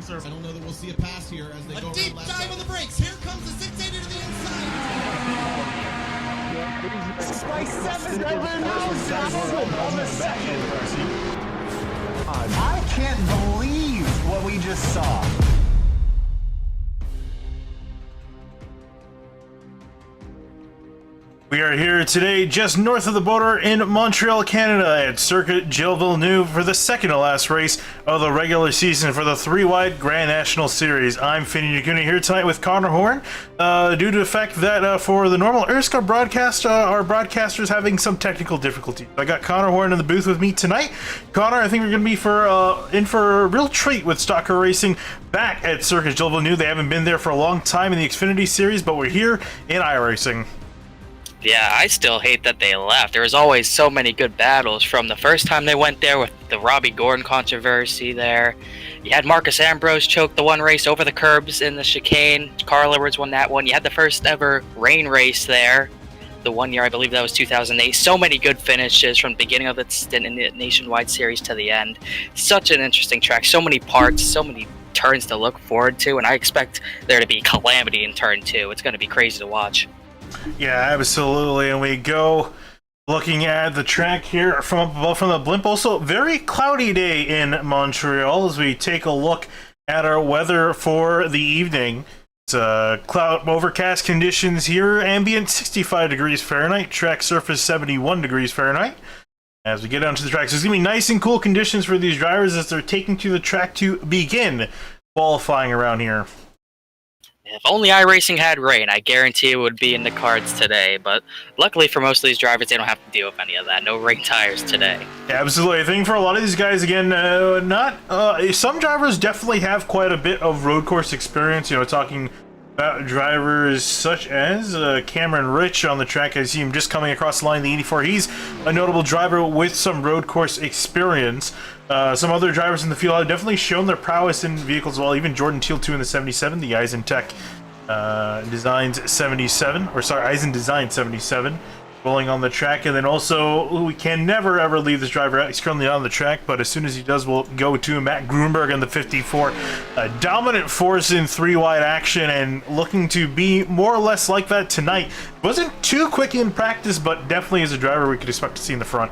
iRacing server. I don't know that we'll see a pass here as they go. A deep dive on the brakes. Here comes the 680 to the inside. By 7 on the second. I can't believe what we just saw. We are here today just north of the border in Montreal, Canada at Circuit Gilles Villeneuve for the second to last race of the regular season for the 3-wide Grand National Series. I'm Finney Naguna here tonight with Connor Horn. Due to the fact that for the normal ERSCA broadcast, our broadcaster's having some technical difficulties. I got Connor Horn in the booth with me tonight. Connor, I think we're going to be in for a real treat with stock car racing back at Circuit Gilles Villeneuve. They haven't been there for a long time in the Xfinity Series, but we're here in iRacing. Yeah, I still hate that they left. There was always so many good battles from the first time they went there with the Robbie Gordon controversy there. You had Marcus Ambrose choke the one race over the curbs in the chicane. Carl Edwards won that one. You had the first ever rain race there. The 1 year, I believe that was 2008. So many good finishes from the beginning of the stint in the Nationwide Series to the end. Such an interesting track. So many parts, so many turns to look forward to. And I expect there to be calamity in turn 2. It's going to be crazy to watch. Yeah, absolutely. And we go looking at the track here from the blimp. Also, very cloudy day in Montreal as we take a look at our weather for the evening. It's cloud overcast conditions here. Ambient 65 degrees Fahrenheit. Track surface 71 degrees Fahrenheit. As we get onto the track, so it's going to be nice and cool conditions for these drivers as they're taking to the track to begin qualifying around here. If only iRacing had rain, I guarantee it would be in the cards today. But luckily for most of these drivers, they don't have to deal with any of that. No rain tires today. Yeah, absolutely. I think for a lot of these guys, again, some drivers definitely have quite a bit of road course experience. You know, talking about drivers such as Cameron Rich on the track. I see him just coming across the line in the 84. He's a notable driver with some road course experience. Some other drivers in the field have definitely shown their prowess in vehicles as well. Even Jordan Teal 2 in the 77, the Eisen Tech Designs 77, or sorry, Eisen Design 77, rolling on the track. And then also, we can never ever leave this driver out. He's currently on the track, but as soon as he does, we'll go to Matt Grunberg in the 54. A dominant force in 3-wide action and looking to be more or less like that tonight. Wasn't too quick in practice, but definitely is a driver we could expect to see in the front.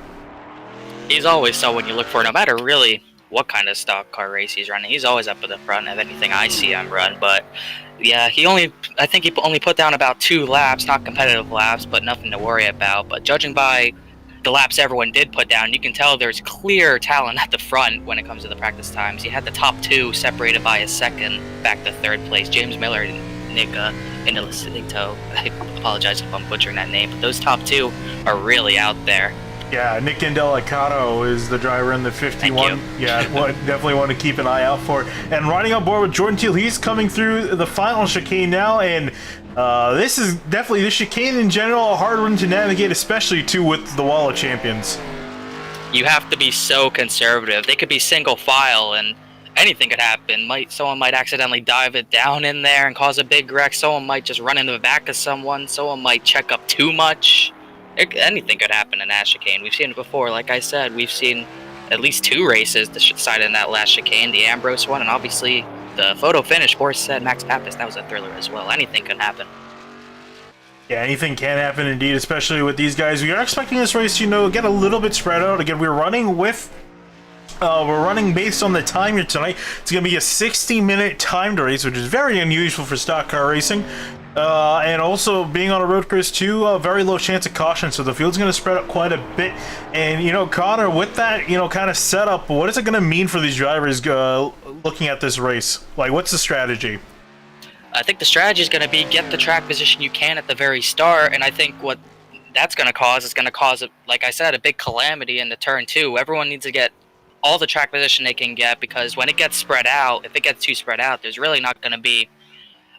He's always someone you look for, no matter really what kind of stock car race he's running. He's always up at the front of anything I see him run. But yeah, I think he only put down about 2 laps, not competitive laps, but nothing to worry about. But judging by the laps everyone did put down, you can tell there's clear talent at the front when it comes to the practice times. You had the top 2 separated by a second back to 3rd place. James Miller and Nick Indelicito. I apologize if I'm butchering that name, but those top 2 are really out there. Yeah, Nick Indelicato is the driver in the 51. Yeah, definitely want to keep an eye out for. And riding on board with Jordan Teal, he's coming through the final chicane now, and this is definitely, the chicane in general, a hard one to navigate, especially too with the Wall of Champions. You have to be so conservative. They could be single file, and anything could happen. Someone might accidentally dive it down in there and cause a big wreck. Someone might just run into the back of someone. Someone might check up too much. Anything could happen in that chicane. We've seen it before. Like I said, we've seen at least 2 races decided in that last chicane, the Ambrose one, and obviously the photo finish. Forrest said Max Pappas, that was a thriller as well. Anything could happen. Yeah, anything can happen indeed, especially with these guys. We are expecting this race, to get a little bit spread out. Again, we're running based on the time here tonight. It's going to be a 60-minute timed race, which is very unusual for stock car racing. And also, being on a road course too, a very low chance of caution, so the field's going to spread out quite a bit. And, Connor, with that, kind of setup, what is it going to mean for these drivers looking at this race? Like, what's the strategy? I think the strategy is going to be get the track position you can at the very start, and I think what that's going to cause is going to cause, like I said, a big calamity in the turn 2. Everyone needs to get all the track position they can get, because when it gets spread out, if it gets too spread out, there's really not going to be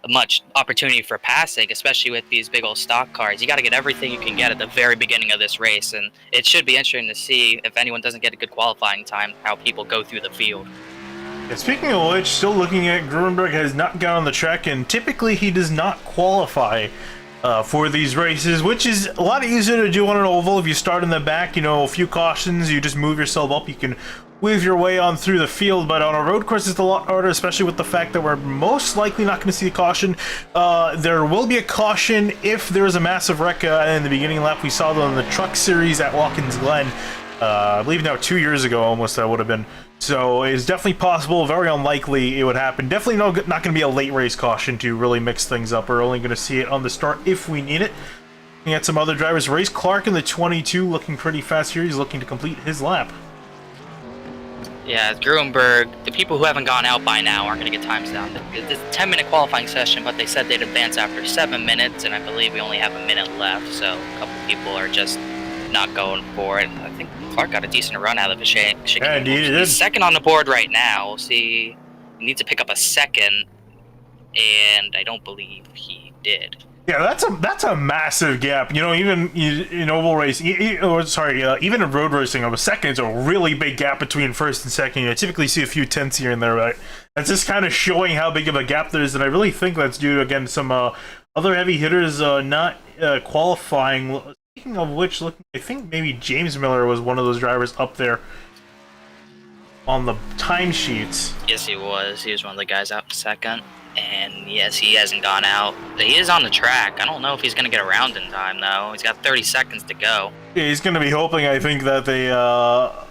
much opportunity for passing, especially with these big old stock cars. You got to get everything you can get at the very beginning of this race, and it should be interesting to see if anyone doesn't get a good qualifying time, how people go through the field. Yeah, speaking of which, still looking at Grunberg has not got on the track, and typically he does not qualify for these races, which is a lot easier to do on an oval. If you start in the back, a few cautions, you just move yourself up, you can weave your way on through the field, but on a road course it's a lot harder, especially with the fact that we're most likely not going to see a caution. There will be a caution if there is a massive wreck in the beginning lap. We saw them in the truck series at Watkins Glen, I believe now 2 years ago almost that would have been. So it's definitely possible, very unlikely it would happen. Definitely not going to be a late race caution to really mix things up. We're only going to see it on the start if we need it. Looking at some other drivers, Race Clark in the 22 looking pretty fast here. He's looking to complete his lap. Yeah, Gruenberg, the people who haven't gone out by now aren't going to get times down. It's a 10-minute qualifying session, but they said they'd advance after 7 minutes, and I believe we only have a minute left, so a couple people are just not going for it. I think Clark got a decent run out of the chicane. Yeah, indeed he did. He's second on the board right now. We'll see. He needs to pick up a second, and I don't believe he did. Yeah, that's a massive gap. You know, even in oval racing, even in road racing, a second is a really big gap between first and second. You typically see a few tenths here and there, right? That's just kind of showing how big of a gap there is, and I really think that's due to, again, some other heavy hitters not qualifying. Speaking of which, I think maybe James Miller was one of those drivers up there on the timesheets. Yes, he was. He was one of the guys out in second. And yes, he hasn't gone out. He is on the track. I don't know if he's going to get around in time, though. He's got 30 seconds to go. Yeah, he's going to be hoping, I think, that they at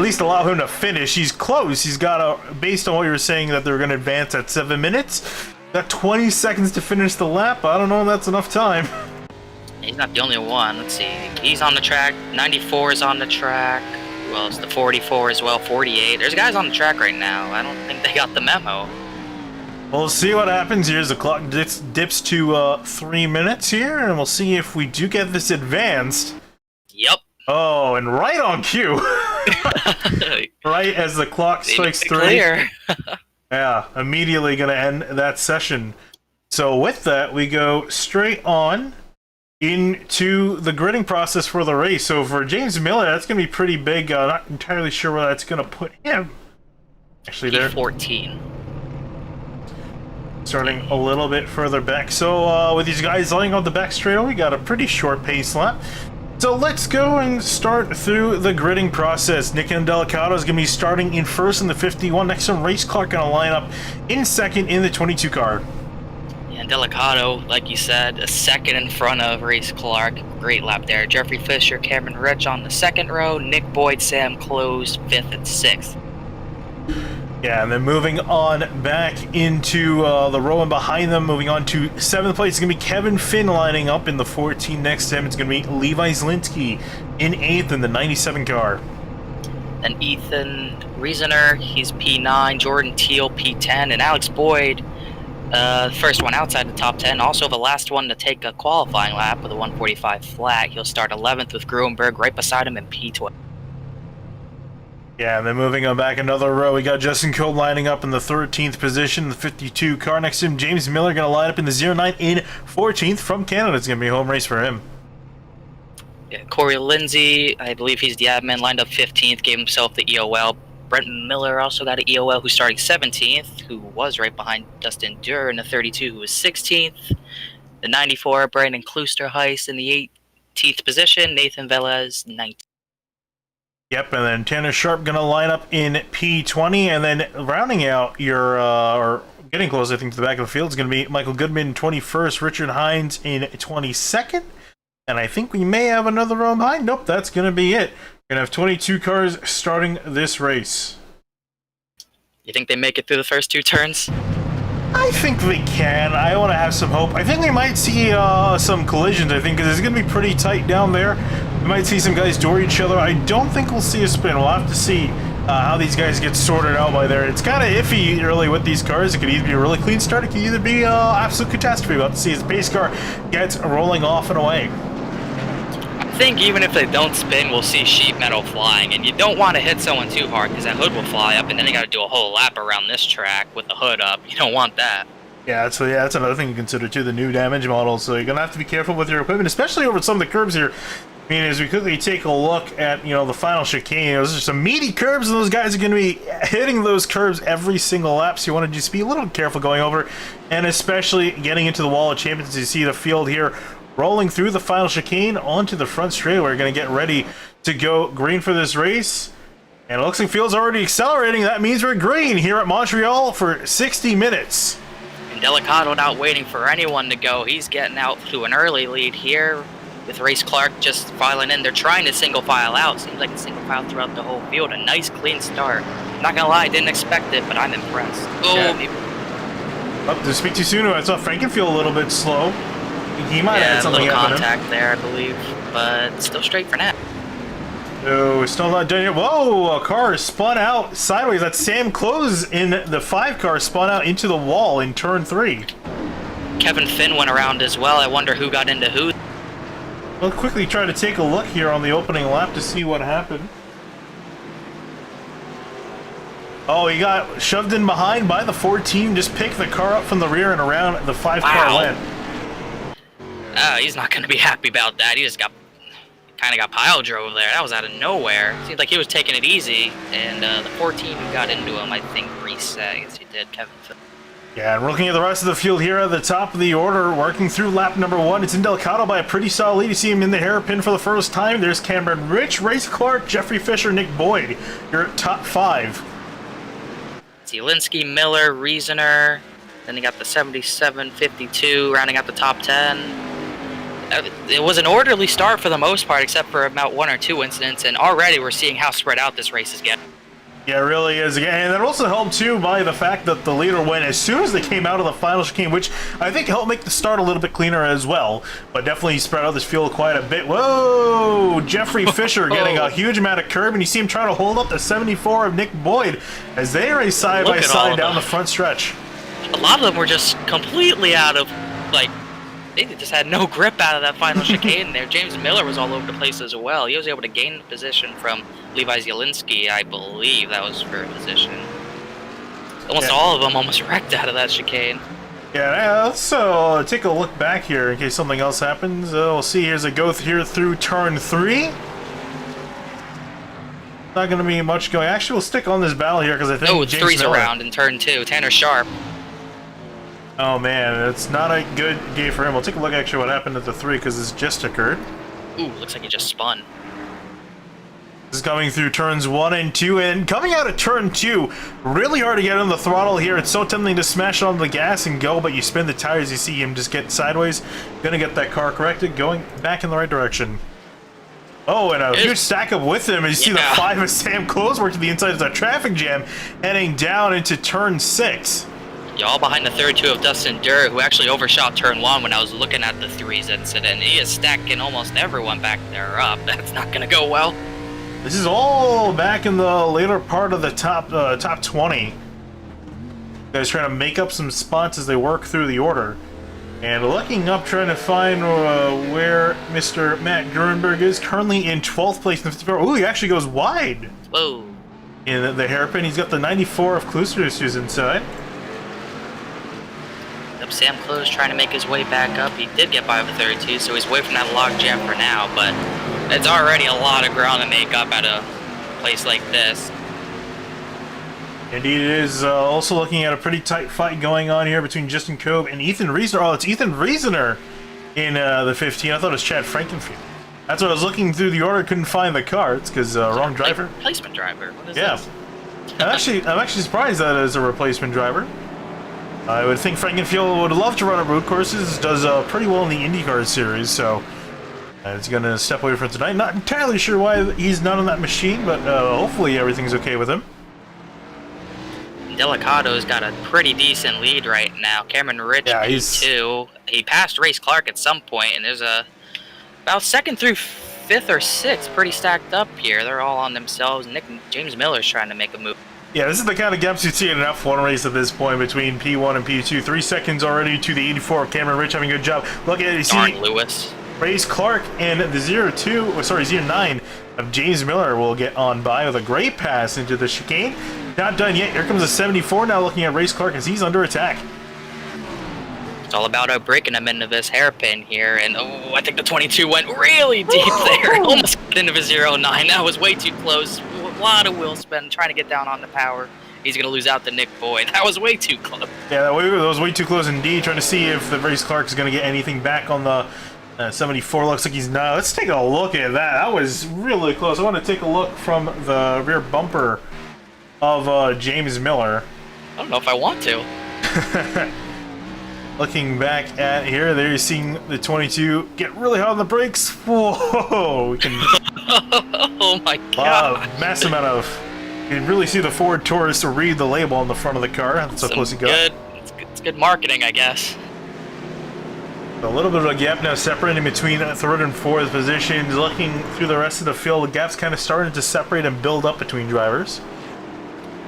least allow him to finish. He's close. He's got based on what you were saying, that they're going to advance at 7 minutes. Got 20 seconds to finish the lap. I don't know if that's enough time. He's not the only one. Let's see. He's on the track. 94 is on the track. Well, it's the 44 as well, 48. There's guys on the track right now. I don't think they got the memo. We'll see what happens. Here's the clock dips to 3 minutes here, and we'll see if we do get this advanced. Yep. Oh, and right on cue. Right as the clock strikes 3. Clear. Yeah, immediately going to end that session. So with that, we go straight on into the gridding process for the race. So for James Miller, that's going to be pretty big. Not entirely sure where that's going to put him. Actually, there. 14. Starting a little bit further back. So with these guys laying on the back straight, we got a pretty short pace lap. So let's go and start through the gridding process. Nick Delicato is going to be starting in first in the 51. Next to him, Race Clark going to line up in second in the 22 car. And Delicato, like you said, a second in front of Race Clark. Great lap there. Jeffrey Fisher, Cameron Rich on the second row. Nick Boyd, Sam Close, 5th and 6th. Yeah, and then moving on back into the row and behind them, moving on to 7th place, it's going to be Kevin Finn lining up in the 14. Next to him, it's going to be Levi Zlinski in 8th in the 97 car. Then Ethan Reasoner, he's P9. Jordan Teal, P10. And Alex Boyd, first one outside the top 10. Also the last one to take a qualifying lap with a 145 flat. He'll start 11th with Gruenberg right beside him in P12. Yeah, and then moving on back another row, we got Justin Cole lining up in the 13th position, the 52 car. Next to him, James Miller going to line up in the 09 in 14th from Canada. It's going to be a home race for him. Yeah, Corey Lindsay, I believe he's the admin, lined up 15th, gave himself the EOL. Brent Miller also got an EOL, who's starting 17th, who was right behind Dustin Durr in the 32, who was 16th. The 94, Brandon Kloosterhuis in the 18th position. Nathan Velez, 19th. Yep, and then Tanner Sharp going to line up in P20, and then rounding out your, or getting close, I think, to the back of the field is going to be Michael Goodman, 21st, Richard Hines in 22nd, and I think we may have another row behind. Nope, that's going to be it. We're going to have 22 cars starting this race. You think they make it through the first 2 turns? I think they can. I want to have some hope. I think we might see some collisions, I think, because it's going to be pretty tight down there. We might see some guys door each other. I don't think we'll see a spin. We'll have to see how these guys get sorted out by there. It's kind of iffy early with these cars. It could either be a really clean start, it could either be absolute catastrophe. We'll have to see as the pace car gets rolling off and away. I think even if they don't spin, we'll see sheet metal flying, and you don't want to hit someone too hard because that hood will fly up, and then you got to do a whole lap around this track with the hood up. You don't want that. Yeah, that's another thing to consider too, the new damage model. So you're gonna have to be careful with your equipment, especially over some of the curbs here. I mean, as we quickly take a look at, the final chicane, those are some meaty curbs, and those guys are going to be hitting those curbs every single lap, so you want to just be a little careful going over, and especially getting into the wall of champions. You see the field here rolling through the final chicane onto the front straightaway. We're going to get ready to go green for this race. And it looks like field's already accelerating. That means we're green here at Montreal for 60 minutes. And Delicato not waiting for anyone to go. He's getting out to an early lead here with Race Clark just filing in. They're trying to single file out. Seems like a single file throughout the whole field. A nice clean start. Not gonna lie, I didn't expect it, but I'm impressed. Up to speak too soon. I saw Frankenfield a little bit slow. He might have had something little happen. contact there, I believe, but still straight for now. Oh, still not done yet. Whoa, a car spun out sideways. That's Sam Close in the 5 car spun out into the wall in turn 3. Kevin Finn went around as well. I wonder who got into who. We'll quickly try to take a look here on the opening lap to see what happened. Oh, he got shoved in behind by the 4 team. Just picked the car up from the rear and around the 5 car went. He's not going to be happy about that. He just kind of got pile drove there. That was out of nowhere. Seemed like he was taking it easy, and the 14 who got into him, I think, reset. Yes, he did, Kevin Finn. Yeah, and looking at the rest of the field here at the top of the order, working through lap number 1, it's Indelicato by a pretty solid lead. You see him in the hairpin for the first time. There's Cameron Rich, Race Clark, Jeffrey Fisher, Nick Boyd. Your top 5. Zielinski, Miller, Reasoner. Then you got the 77-52 rounding out the top 10. It was an orderly start for the most part, except for about 1 or 2 incidents, and already we're seeing how spread out this race is getting. Yeah, it really is. And that also helped, too, by the fact that the leader went as soon as they came out of the final chicane, which I think helped make the start a little bit cleaner as well. But definitely spread out this field quite a bit. Whoa! Jeffrey Fisher getting a huge amount of curb, and you see him trying to hold up the 74 of Nick Boyd as they race side by side down the front stretch. A lot of them were just completely out of, like, they just had no grip out of that final chicane there. James Miller was all over the place as well. He was able to gain position from Levi Zielinski, I believe that was for a position. Almost all of them almost wrecked out of that chicane. Yeah, let's take a look back here in case something else happens. We'll see. Here's a go here through turn 3. Not going to be much going. Actually, we'll stick on this battle here because I think James 3's Miller around in turn 2. Tanner Sharp. Oh man, it's not a good day for him. We'll take a look actually what happened at the 3 because this just occurred. Ooh, looks like he just spun. This is coming through turns 1 and 2, and coming out of turn 2, really hard to get on the throttle here. It's so tempting to smash on the gas and go, but you spin the tires, you see him just get sideways. Gonna get that car corrected, going back in the right direction. Oh, and a huge stack up with him. You see the 5 of Sam Close working the inside of the traffic jam, heading down into turn 6. Yeah, all behind the third 2 of Dustin Durr, who actually overshot turn 1 when I was looking at the 3's incident. He is stacking almost everyone back there up. That's not going to go well. This is all back in the later part of the top 20. Guys trying to make up some spots as they work through the order. And looking up, trying to find where Mr. Matt Gurenberg is. Currently in 12th place in the 54. Oh, he actually goes wide. Whoa. In the hairpin, he's got the 94 of Kluster's inside. Sam Close trying to make his way back up. He did get by with 32, so he's away from that log jam for now, but it's already a lot of ground to make up at a place like this. Indeed it is. Also looking at a pretty tight fight going on here between Justin Cove and Ethan Reasoner. Oh, it's Ethan Reasoner in the 15. I thought it was Chad Frankenfield. That's what I was looking through the order, couldn't find the car. It's because wrong driver. Replacement driver. What is this? I'm actually surprised that is a replacement driver. I would think Frankenfield would love to run at road courses, does pretty well in the IndyCar series, so he's going to step away from tonight. Not entirely sure why he's not on that machine, but hopefully everything's okay with him. Delicato's got a pretty decent lead right now. Cameron Rich, P2. He passed Race Clark at some point, and there's about 2nd through 5th or 6th pretty stacked up here. They're all on themselves. James Miller's trying to make a move. Yeah, this is the kind of gaps you see in an F1 race at this point between P1 and P2. 3 seconds already to the 84 of Cameron Rich having a good job. Look at it, you see Lewis. Race Clark and the 09 of James Miller will get on by with a great pass into the chicane. Not done yet. Here comes the 74 now looking at Race Clark as he's under attack. It's all about breaking him into this hairpin here, and I think the 22 went really deep there. Almost into his 09. That was way too close. A lot of wheel spin trying to get down on the power. He's going to lose out to Nick Boyd. That was way too close. Yeah, that was way too close indeed. Trying to see if the Race Clark is going to get anything back on the 74 looks like he's not. Let's take a look at that. That was really close. I want to take a look from the rear bumper of James Miller. I don't know if I want to. Looking back at here, there you're seeing the 22 get really hot on the brakes. Whoa! We can Oh my god. massive amount of. You can really see the Ford Taurus read the label on the front of the car. That's how close he got. It's good marketing, I guess. A little bit of a gap now separating between third and fourth positions. Looking through the rest of the field, the gap's kind of starting to separate and build up between drivers.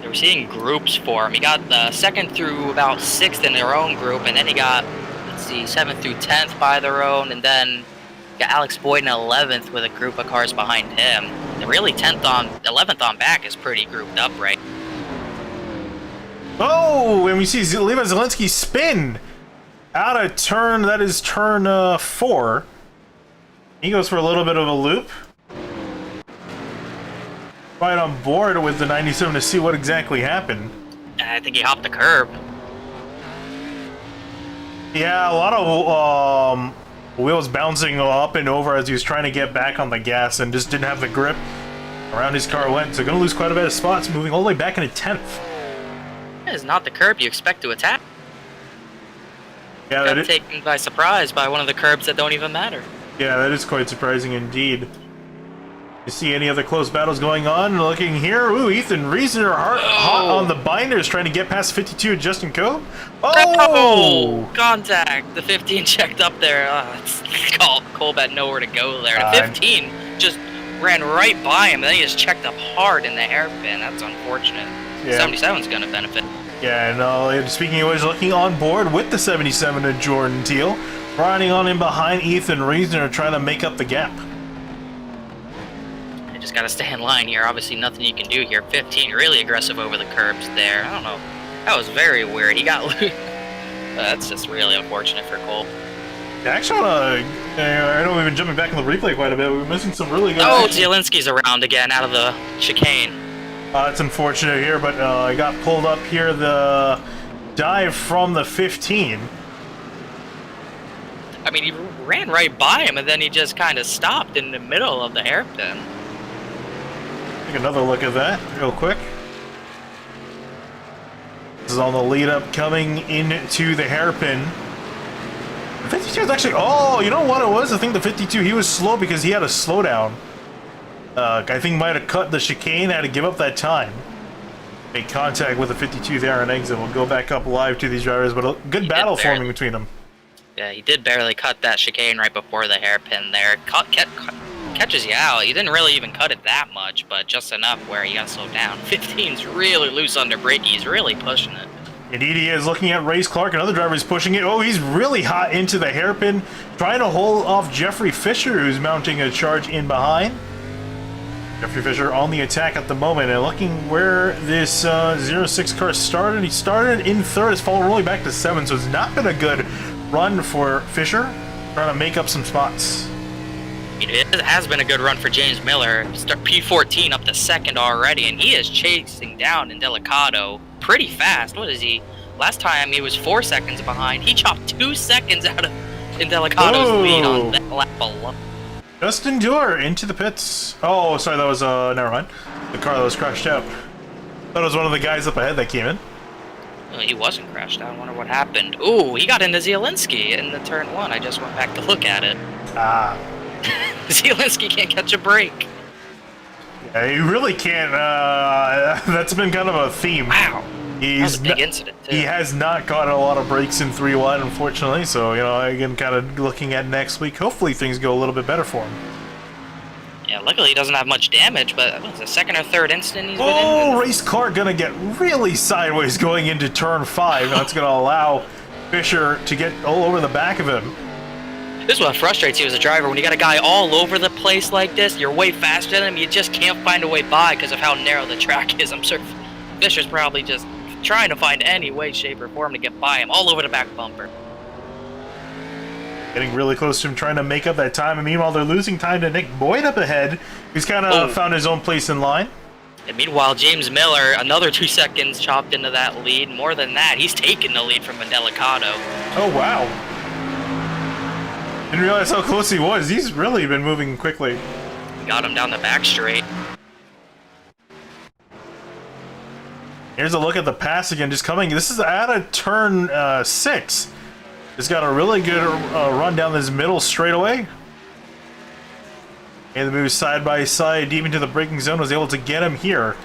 We're seeing groups form. He got the second through about sixth in their own group, and then he got, let's see, 7th through 10th by their own, and then got Alex Boyd in 11th with a group of cars behind him. And really 11th on back is pretty grouped up, right? Oh, and we see Levi Zielinski spin out of turn, that is turn 4. He goes for a little bit of a loop. Right on board with the 97 to see what exactly happened. I think he hopped the curb. Yeah, a lot of wheels bouncing up and over as he was trying to get back on the gas and just didn't have the grip around his car went. So going to lose quite a bit of spots, moving all the way back into 10th. That is not the curb you expect to attack. Yeah, Got taken by surprise by one of the curbs that don't even matter. Yeah, that is quite surprising indeed. You see any other close battles going on? Looking here, ooh, Ethan Reasoner hot on the binders, trying to get past 52 Justin Coe. Oh! Contact! The 15 checked up there. Kolb had nowhere to go there. The 15 just ran right by him, and then he just checked up hard in the hairpin. That's unfortunate. Yeah. 77's going to benefit. Yeah, and speaking of which, looking on board with the 77 to Jordan Teal, riding on in behind Ethan Reasoner, trying to make up the gap. Just gotta stay in line here. Obviously, nothing you can do here. 15 really aggressive over the curbs there. I don't know. That was very weird. He got loose. That's just really unfortunate for Cole. Actually, I know we've been jumping back in the replay quite a bit. We're missing some really good. Oh, Zielinski's around again out of the chicane. It's unfortunate here, but I got pulled up here. The dive from the 15. I mean, he ran right by him, and then he just kind of stopped in the middle of the hairpin. Take another look at that real quick. This is on the lead up coming into the hairpin. The 52 is actually, oh, you know what it was? I think the 52, he was slow because he had a slowdown. I think might have cut the chicane, had to give up that time. Make contact with the 52 there on exit. We'll go back up live to these drivers, but a good battle forming between them. Yeah, he did barely cut that chicane right before the hairpin there. Catches you out. He didn't really even cut it that much, but just enough where he got slowed down. 15's really loose under brake. He's really pushing it. Indeed he is. Looking at Race Clark, another driver is pushing it. Oh, he's really hot into the hairpin, trying to hold off Jeffrey Fisher, who's mounting a charge in behind. Jeffrey Fisher on the attack at the moment, and looking where this 06 car started. He started in third, has fallen really back to 7th, so it's not been a good run for Fisher, trying to make up some spots. It has been a good run for James Miller. P14 up to 2nd already, and he is chasing down Indelicato pretty fast. What is he? Last time he was 4 seconds behind. He chopped 2 seconds out of Indelicato's lead on that lap alone. Justin Dewar into the pits. Oh, sorry, that was, never mind. The car that was crashed out. That was one of the guys up ahead that came in. Well, he wasn't crashed out. I wonder what happened. Ooh, he got into Zielinski in the turn 1. I just went back to look at it. Ah. Zielinski can't catch a break. Yeah, he really can't. That's been kind of a theme. Wow. That was a big incident, too. He has not caught a lot of breaks in 3 wide, unfortunately. So, you know, again, kind of looking at next week. Hopefully things go a little bit better for him. Yeah, luckily he doesn't have much damage, but what was the 2nd or 3rd incident he's been in? Oh, Race Clark gonna get really sideways going into turn 5. That's gonna allow Fisher to get all over the back of him. This is what frustrates you as a driver. When you got a guy all over the place like this, you're way faster than him, you just can't find a way by because of how narrow the track is. I'm sure Fisher's probably just trying to find any way, shape, or form to get by him all over the back bumper. Getting really close to him, trying to make up that time. And meanwhile, they're losing time to Nick Boyd up ahead. He's kind of found his own place in line. And meanwhile, James Miller, another 2 seconds chopped into that lead. More than that, he's taken the lead from Indelicato. Oh, wow. Didn't realize how close he was. He's really been moving quickly. Got him down the back straight. Here's a look at the pass again, just coming. This is out of turn 6. It's got a really good run down this middle straightaway. And the move side by side deep into the braking zone, was able to get him here.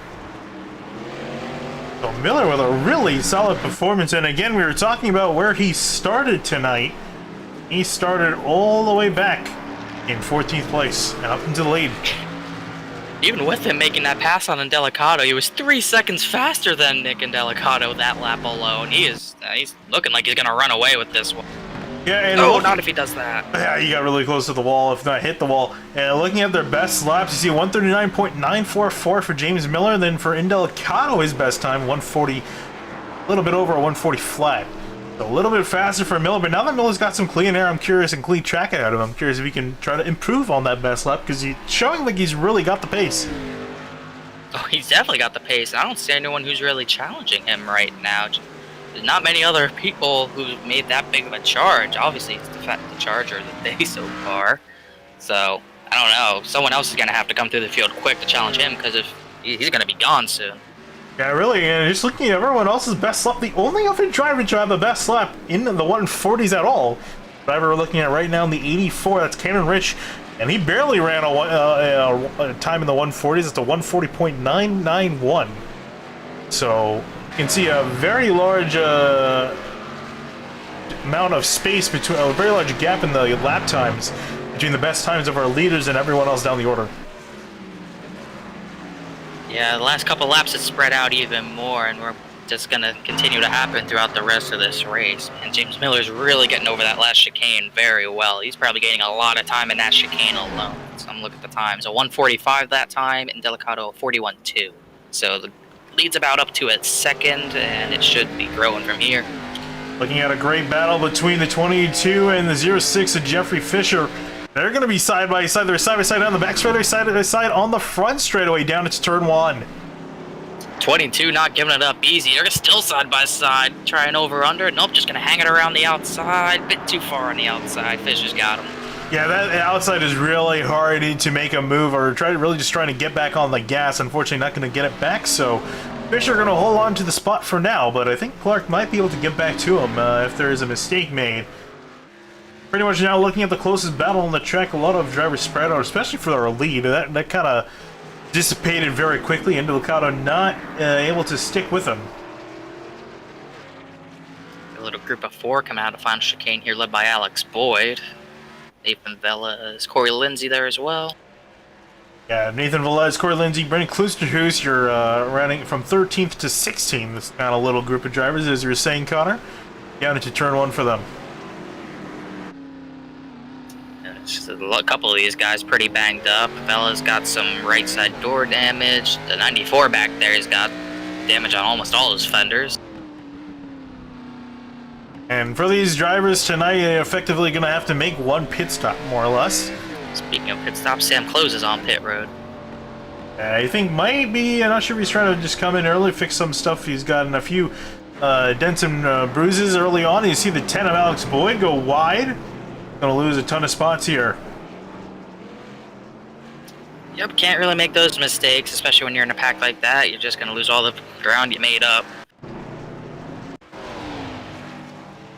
So Miller with a really solid performance. And again, we were talking about where he started tonight. He started all the way back in 14th place and up into the lead. Even with him making that pass on Indelicato, he was 3 seconds faster than Nick Indelicato that lap alone. He's looking like he's gonna run away with this one. Yeah, and not if he does that. Yeah, he got really close to the wall, if not hit the wall. And looking at their best laps, you see 139.944 for James Miller, and then for Indelicato, his best time, 140, a little bit over a 140 flat. So a little bit faster for Miller, but now that Miller's got some clean air, I'm curious, and clean track ahead of him, I'm curious if he can try to improve on that best lap, because he's showing like he's really got the pace. Oh, he's definitely got the pace. I don't see anyone who's really challenging him right now. There's not many other people who made that big of a charge. Obviously, it's the charger of the day so far. So, I don't know. Someone else is going to have to come through the field quick to challenge him, because if he's going to be gone soon. Yeah, really, and just looking at everyone else's best lap, the only other driver to have the best lap in the 140s at all, driver we're looking at right now in the 84, that's Cameron Rich, and he barely ran a time in the 140s. It's a 140.991. So you can see a very large amount of space between, a very large gap in the lap times between the best times of our leaders and everyone else down the order. Yeah, the last couple laps it's spread out even more, and we're just going to continue to happen throughout the rest of this race. And James Miller's really getting over that last chicane very well. He's probably gaining a lot of time in that chicane alone. So I'm looking at the times. A 145 that time, and Indelicato 41.2. So the lead's about up to a second, and it should be growing from here. Looking at a great battle between the 22 and the 06 of Jeffrey Fisher. They're going to be side by side. They're side by side on the back straightaway, side by side on the front straightaway down into turn 1. 22 not giving it up easy. They're still side by side, trying over under. Nope, just going to hang it around the outside. Bit too far on the outside. Fisher's got him. Yeah, that outside is really hard to make a move or really just trying to get back on the gas. Unfortunately, not going to get it back. So Fisher going to hold on to the spot for now, but I think Clark might be able to get back to him if there is a mistake made. Pretty much now looking at the closest battle on the track, a lot of drivers spread out, especially for our lead. That kind of dissipated very quickly, and Indelicato not able to stick with him. A little group of 4 coming out of final chicane here, led by Alex Boyd. Nathan Velez, Corey Lindsay there as well. Yeah, Nathan Velez, Corey Lindsay, Brendan Klusterhuis, you're running from 13th to 16th. This kind of little group of drivers, as you were saying, Connor. Down into turn 1 for them. A couple of these guys pretty banged up. Fella's got some right side door damage. The 94 back there has got damage on almost all his fenders. And for these drivers tonight, they're effectively going to have to make one pit stop, more or less. Speaking of pit stops, Sam closes on pit road. I think might be, I'm not sure if he's trying to just come in early, fix some stuff. He's gotten a few dents and bruises early on. You see the 10 of Alex Boyd go wide. Gonna lose a ton of spots here. Yep, can't really make those mistakes, especially when you're in a pack like that. You're just gonna lose all the ground you made up.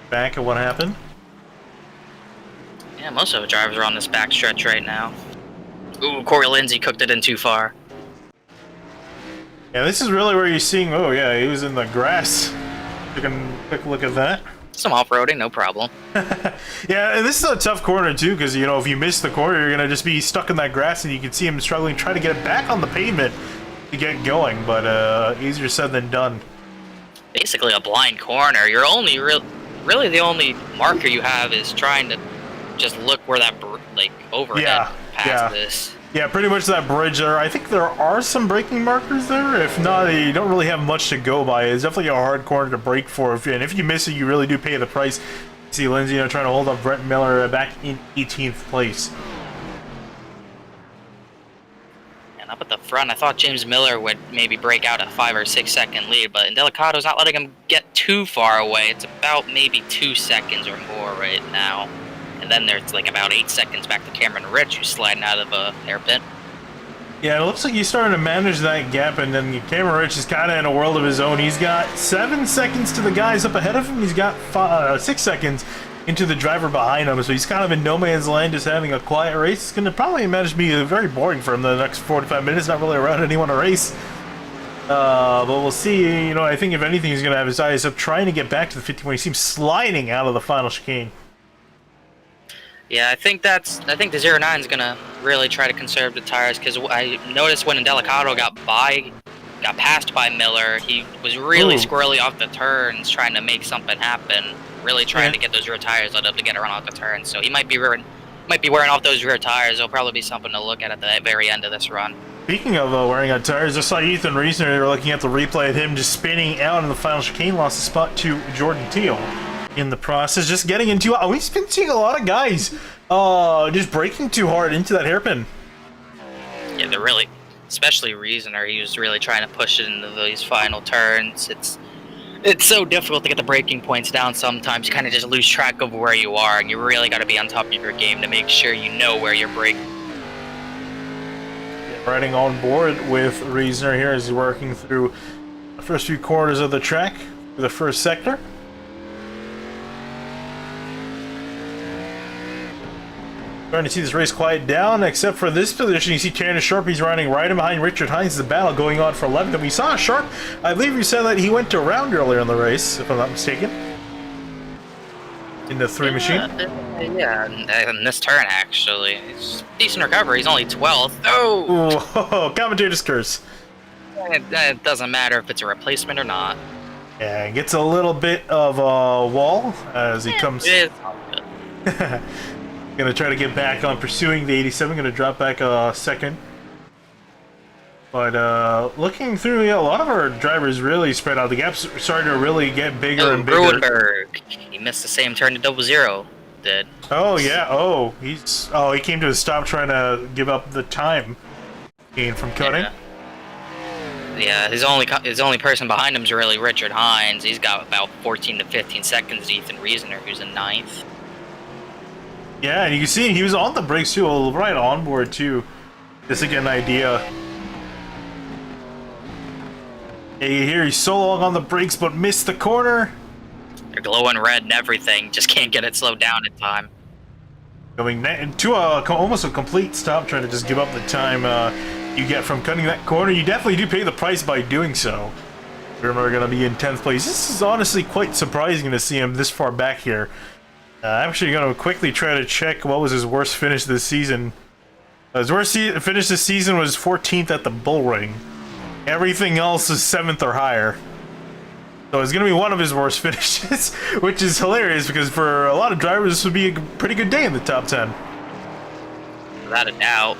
Back at what happened. Yeah, most of the drivers are on this back stretch right now. Ooh, Corey Lindsay cooked it in too far. Yeah, this is really where you're seeing, oh yeah, he was in the grass. Take a quick look at that. Some off-roading, no problem. Yeah, and this is a tough corner too, because you know if you miss the corner, you're gonna just be stuck in that grass, and you can see him struggling, trying to get it back on the pavement to get going. But easier said than done. Basically a blind corner. You're only really the only marker you have is trying to just look where that overhead past this. Yeah, pretty much that bridge there. I think there are some braking markers there. If not, you don't really have much to go by. It's definitely a hard corner to brake for. And if you miss it, you really do pay the price. See Lindsay trying to hold up Brett Miller back in 18th place. And up at the front, I thought James Miller would maybe break out a 5 or 6 second lead, but Indelicato's not letting him get too far away. It's about maybe 2 seconds or more right now. And then there's like about 8 seconds back to Cameron Rich, who's sliding out of a hairpin. Yeah, it looks like he's starting to manage that gap, and then Cameron Rich is kind of in a world of his own. He's got 7 seconds to the guys up ahead of him. He's got 6 seconds into the driver behind him, so he's kind of in no man's land, just having a quiet race. It's going to probably manage to be very boring for him the next 45 minutes, not really around anyone to race. But we'll see. You know, I think if anything, he's going to have his eyes up trying to get back to the 51. He seems sliding out of the final chicane. Yeah, I think the 09 is gonna really try to conserve the tires, because I noticed when Delicado got passed by Miller, he was really squirrely off the turns, trying to make something happen, really trying to get those rear tires lit up to get around off the turns. So he might be wearing off those rear tires. It'll probably be something to look at the very end of this run. Speaking of wearing out tires, I saw Ethan Reisner. They were looking at the replay of him just spinning out in the final chicane, lost the spot to Jordan Teal. In the process, just getting into we've been seeing a lot of guys just braking too hard into that hairpin. Yeah, they're really, especially Reasoner, he was really trying to push it into these final turns. It's so difficult to get the braking points down sometimes. You kind of just lose track of where you are, and you really got to be on top of your game to make sure you know where you're braking. Riding on board with Reasoner here as he's working through the first few quarters of the track for the first sector. Starting to see this race quiet down, except for this position. You see Tanner Sharp, he's running right in behind Richard Hines. The battle going on for 11th. And we saw Sharp, I believe you said that he went to round earlier in the race, if I'm not mistaken. In the 3 machine. Yeah, in this turn, actually. It's decent recovery. He's only 12th. Oh! Whoa, commentator's curse. It doesn't matter if it's a replacement or not. Yeah, gets a little bit of a wall as he comes. It's all good. Gonna try to get back on pursuing the 87. Gonna drop back a second. But looking through, a lot of our drivers really spread out. The gap's starting to really get bigger and bigger. Gruenberg, he missed the same turn to 00 did. Oh yeah. He came to a stop trying to give up the time gain from cutting. Yeah, his only person behind him is really Richard Hines. He's got about 14 to 15 seconds to Ethan Reasoner, who's in 9th. Yeah, and you can see he was on the brakes too, right on board too. Just to get an idea. Yeah, you hear he's so long on the brakes, but missed the corner. They're glowing red and everything, just can't get it slowed down in time. Going to almost a complete stop, trying to just give up the time you get from cutting that corner. You definitely do pay the price by doing so. We're going to be in 10th place. This is honestly quite surprising to see him this far back here. I'm actually going to quickly try to check what was his worst finish this season. His worst finish this season was 14th at the Bull Ring. Everything else is 7th or higher. So it's going to be one of his worst finishes, which is hilarious because for a lot of drivers, this would be a pretty good day in the top 10. Without a doubt.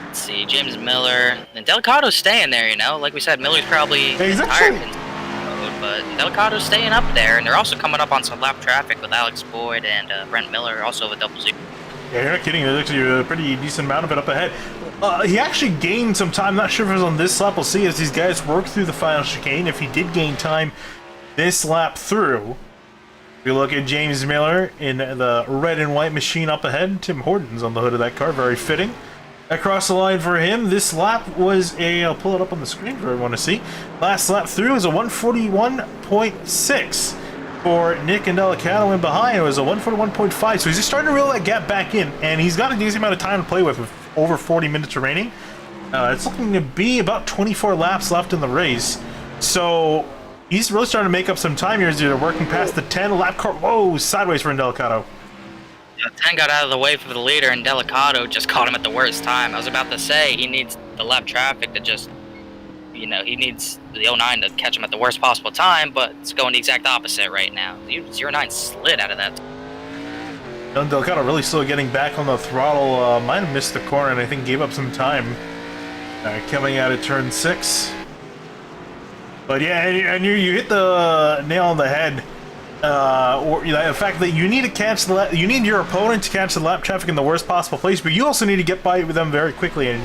Let's see, James Miller. And Delicado's staying there, you know? Like we said, Miller's probably tired. But Delicado's staying up there, and they're also coming up on some lap traffic with Alex Boyd and Brent Miller, also with 00. Yeah, you're not kidding. There's actually a pretty decent amount of it up ahead. He actually gained some time. Not sure if it was on this lap. We'll see as these guys work through the final chicane. If he did gain time this lap through, we look at James Miller in the red and white machine up ahead. Tim Hortons on the hood of that car. Very fitting. Across the line for him, this lap was I'll pull it up on the screen for everyone to see. Last lap through was a 141.6 for Nick and Delicado in behind. It was a 141.5, so he's just starting to reel that gap back in, and he's got a decent amount of time to play with over 40 minutes remaining. It's looking to be about 24 laps left in the race, so he's really starting to make up some time here as they're working past the 10 lap car. Whoa, sideways for Delicado. Yeah, 10 got out of the way for the leader, and Delicado just caught him at the worst time. I was about to say, he needs the lap traffic to just, he needs the 09 to catch him at the worst possible time, but it's going the exact opposite right now. The 09 slid out of that. Delicado really still getting back on the throttle. Might have missed the corner, and I think gave up some time coming out of turn 6. But yeah, and you hit the nail on the head. Or the fact that you need to catch you need your opponent to catch the lap traffic in the worst possible place, but you also need to get by with them very quickly, and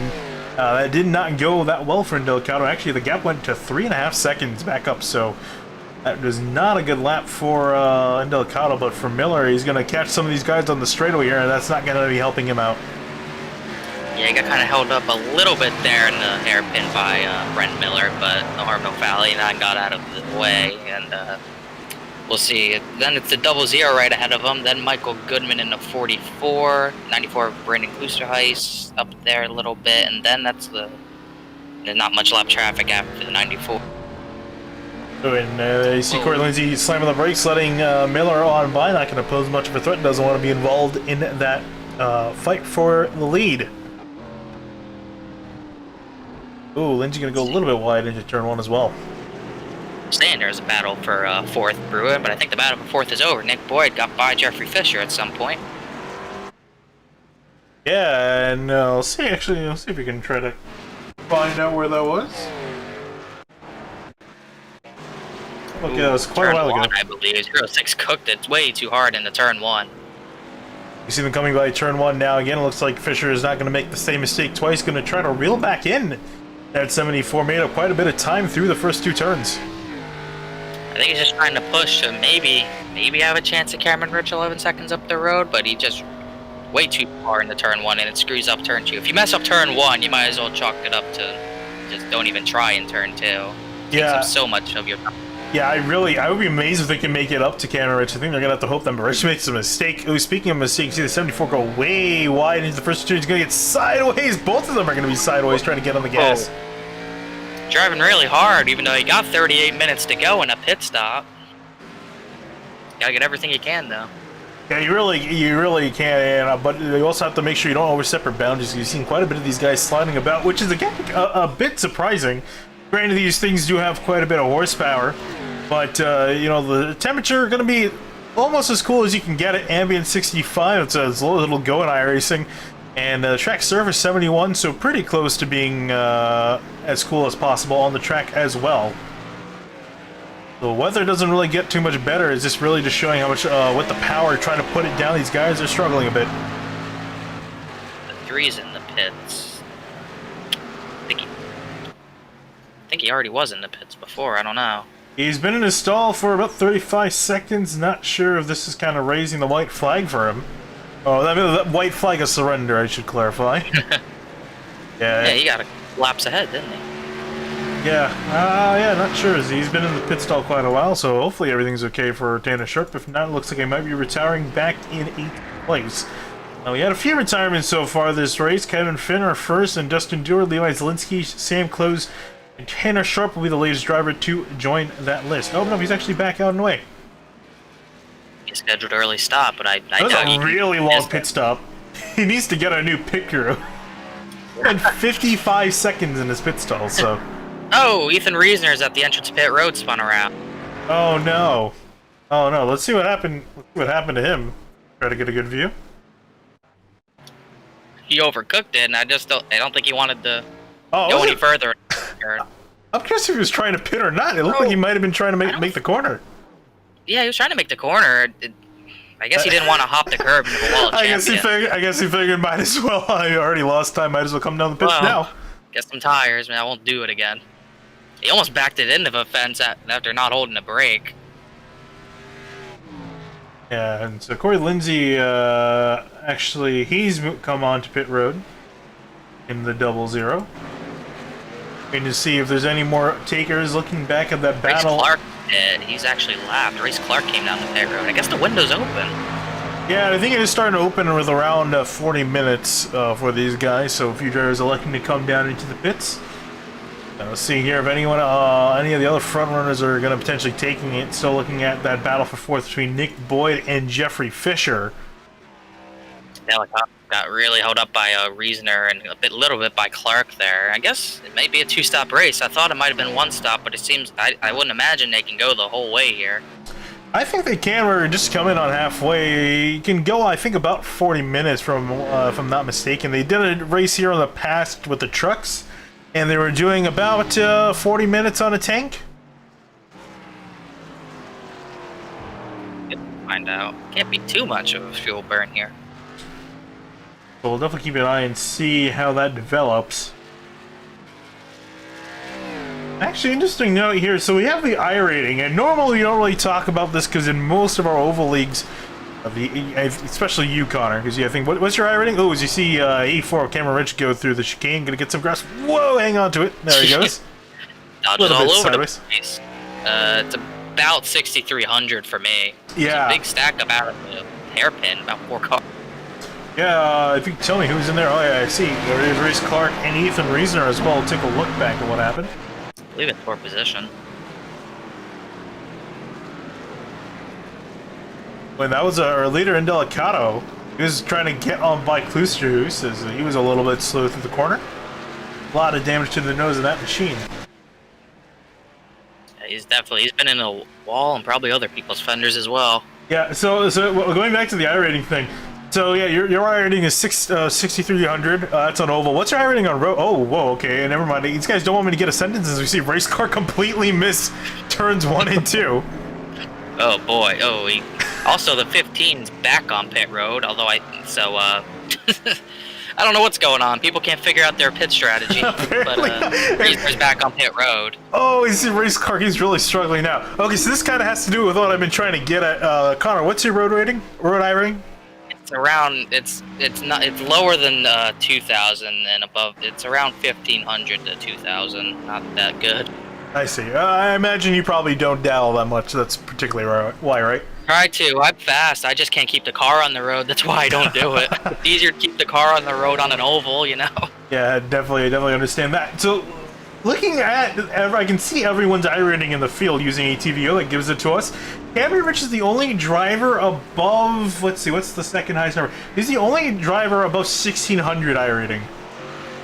that did not go that well for Delicado. Actually, the gap went to 3.5 seconds back up, so That was not a good lap for Indelicato, but for Miller, he's going to catch some of these guys on the straightaway here, and that's not going to be helping him out. Yeah, he got kind of held up a little bit there in the hairpin by Brent Miller, but no harm, no foul. And I got out of the way, and we'll see. Then it's the 00 right ahead of him. Then Michael Goodman in the 44, 94 Brandon Kloosterhuis up there a little bit, and then that's there's not much lap traffic after the 94. And you see Corey Lindsay slamming the brakes, letting Miller on by. Not going to pose much of a threat. Doesn't want to be involved in that fight for the lead. Ooh, Lindsay going to go a little bit wide into turn 1 as well. Saying there's a battle for 4th brewing, but I think the battle for 4th is over. Nick Boyd got by Jeffrey Fisher at some point. Yeah, and we'll see. Actually, we'll see if we can try to find out where that was. Look, that was quite a while ago. I believe 06 cooked it way too hard in the turn 1. You see them coming by turn 1 now. Again, it looks like Fisher is not going to make the same mistake twice. Going to try to reel back in. That 74 made up quite a bit of time through the first 2 turns. I think he's just trying to push to maybe have a chance at Cameron Rich 11 seconds up the road, but he just way too far into turn 1 and it screws up turn 2. If you mess up turn 1, you might as well chalk it up to just don't even try in turn 2. Yeah. Takes up so much of your time. Yeah, I would be amazed if they can make it up to Cameron Rich. I think they're going to have to hope that Rich makes a mistake. Oh, speaking of mistakes, see the 74 go way wide into the first 2. He's going to get sideways. Both of them are going to be sideways trying to get on the gas. Oh. Driving really hard, even though he got 38 minutes to go in a pit stop. Gotta get everything you can, though. Yeah, you really can, but you also have to make sure you don't overstep your boundaries. You've seen quite a bit of these guys sliding about, which is, again, a bit surprising. Granted, these things do have quite a bit of horsepower, but, you know, the temperature going to be almost as cool as you can get it. Ambient 65, it's as low as it'll go in iRacing. And track surface 71, so pretty close to being as cool as possible on the track as well. The weather doesn't really get too much better. It's just really just showing how much, with the power, trying to put it down. These guys are struggling a bit. The 3's in the pits. I think he already was in the pits before. I don't know. He's been in his stall for about 35 seconds. Not sure if this is kind of raising the white flag for him. Oh, that white flag is surrender, I should clarify. Yeah, he got a laps ahead, didn't he? Yeah, not sure. He's been in the pit stall quite a while, so hopefully everything's okay for Tanner Sharp. If not, it looks like he might be retiring back in 8th place. Now, we had a few retirements so far this race. Kevin Finn are first, and Dustin Dewar, Levi Zielinski, Sam Close, and Tanner Sharp will be the latest driver to join that list. Oh, no, he's actually back out and away. Scheduled early stop, but I doubt he a really long pit stop. He needs to get a new pit crew. And 55 seconds in his pit stall, so. Oh, Ethan Reisner's at the entrance pit road spun around. Oh no. Oh no, let's see what happened. Let's see what happened to him. Try to get a good view. He overcooked it, and I don't think he wanted to go any further. I'm curious if he was trying to pit or not. It looked like he might have been trying to make the corner. Yeah, he was trying to make the corner. I guess he didn't want to hop the curb into the wall of champion. I guess he figured might as well. I already lost time. Might as well come down the pits now. Get some tires, man. I won't do it again. He almost backed it into the fence after not holding a brake. Yeah, and so Corey Lindsay, actually, he's come on to pit road in the 00. Waiting to see if there's any more takers. Looking back at that battle. Clark did. He's actually lapped. Race Clark came down the pit road. I guess the window's open. Yeah, I think it is starting to open with around 40 minutes for these guys. So a few drivers are electing to come down into the pits. Let's see here if anyone, any of the other front runners are going to potentially taking it. Still looking at that battle for 4th between Nick Boyd and Jeffrey Fisher. Helicopter got really held up by Reasoner and a little bit by Clark there. I guess it may be a 2-stop race. I thought it might have been 1 stop, but it seems I wouldn't imagine they can go the whole way here. I think they can. We're just coming on halfway. You can go, I think, about 40 minutes from, if I'm not mistaken. They did a race here in the past with the trucks, and they were doing about 40 minutes on a tank. Find out. Can't be too much of a fuel burn here. So we'll definitely keep an eye and see how that develops. Actually, interesting note here. So we have the iRating, and normally we don't really talk about this because in most of our oval leagues, especially you, Connor, because I think what's your iRating? Oh, as you see, 84 Cameron Rich go through the chicane, gonna get some grass. Whoa, hang on to it. There he goes. Dodges all over sideways. The place. It's about 6,300 for me. Yeah. It's a big stack about a hairpin, about 4 cars. Yeah, if you can tell me who's in there. Oh yeah, I see. There is Race Clark and Ethan Reasoner as well. Take a look back at what happened. I believe it's 4th position. When that was our leader in Delicato, he was trying to get on by Klusterhuis as he was a little bit slow through the corner. A lot of damage to the nose of that machine. Yeah, he's been in a wall and probably other people's fenders as well. Yeah, so going back to the iRating thing. So yeah, your iRating is 6,300. That's on oval. What's your iRating on road? Oh, whoa, okay, never mind. These guys don't want me to get a sentence as we see Race Car completely miss turns 1 and 2. Oh boy. Oh, also the 15's back on pit road. Although I don't know what's going on. People can't figure out their pit strategy. But Reasoner's back on pit road. Oh, you see Race Car. He's really struggling now. Okay, so this kind of has to do with what I've been trying to get at. Connor, what's your road rating? Road iRating? It's lower than 2,000 and above. It's around 1,500 to 2,000. Not that good. I see. I imagine you probably don't dabble that much. That's particularly why, right? Try to. I'm fast. I just can't keep the car on the road. That's why I don't do it. It's easier to keep the car on the road on an oval, you know. Yeah, definitely understand that. So, looking at, I can see everyone's iRating in the field using ATVO that gives it to us. Cameron Rich is the only driver above, let's see, what's the second highest number? He's the only driver above 1,600 iRating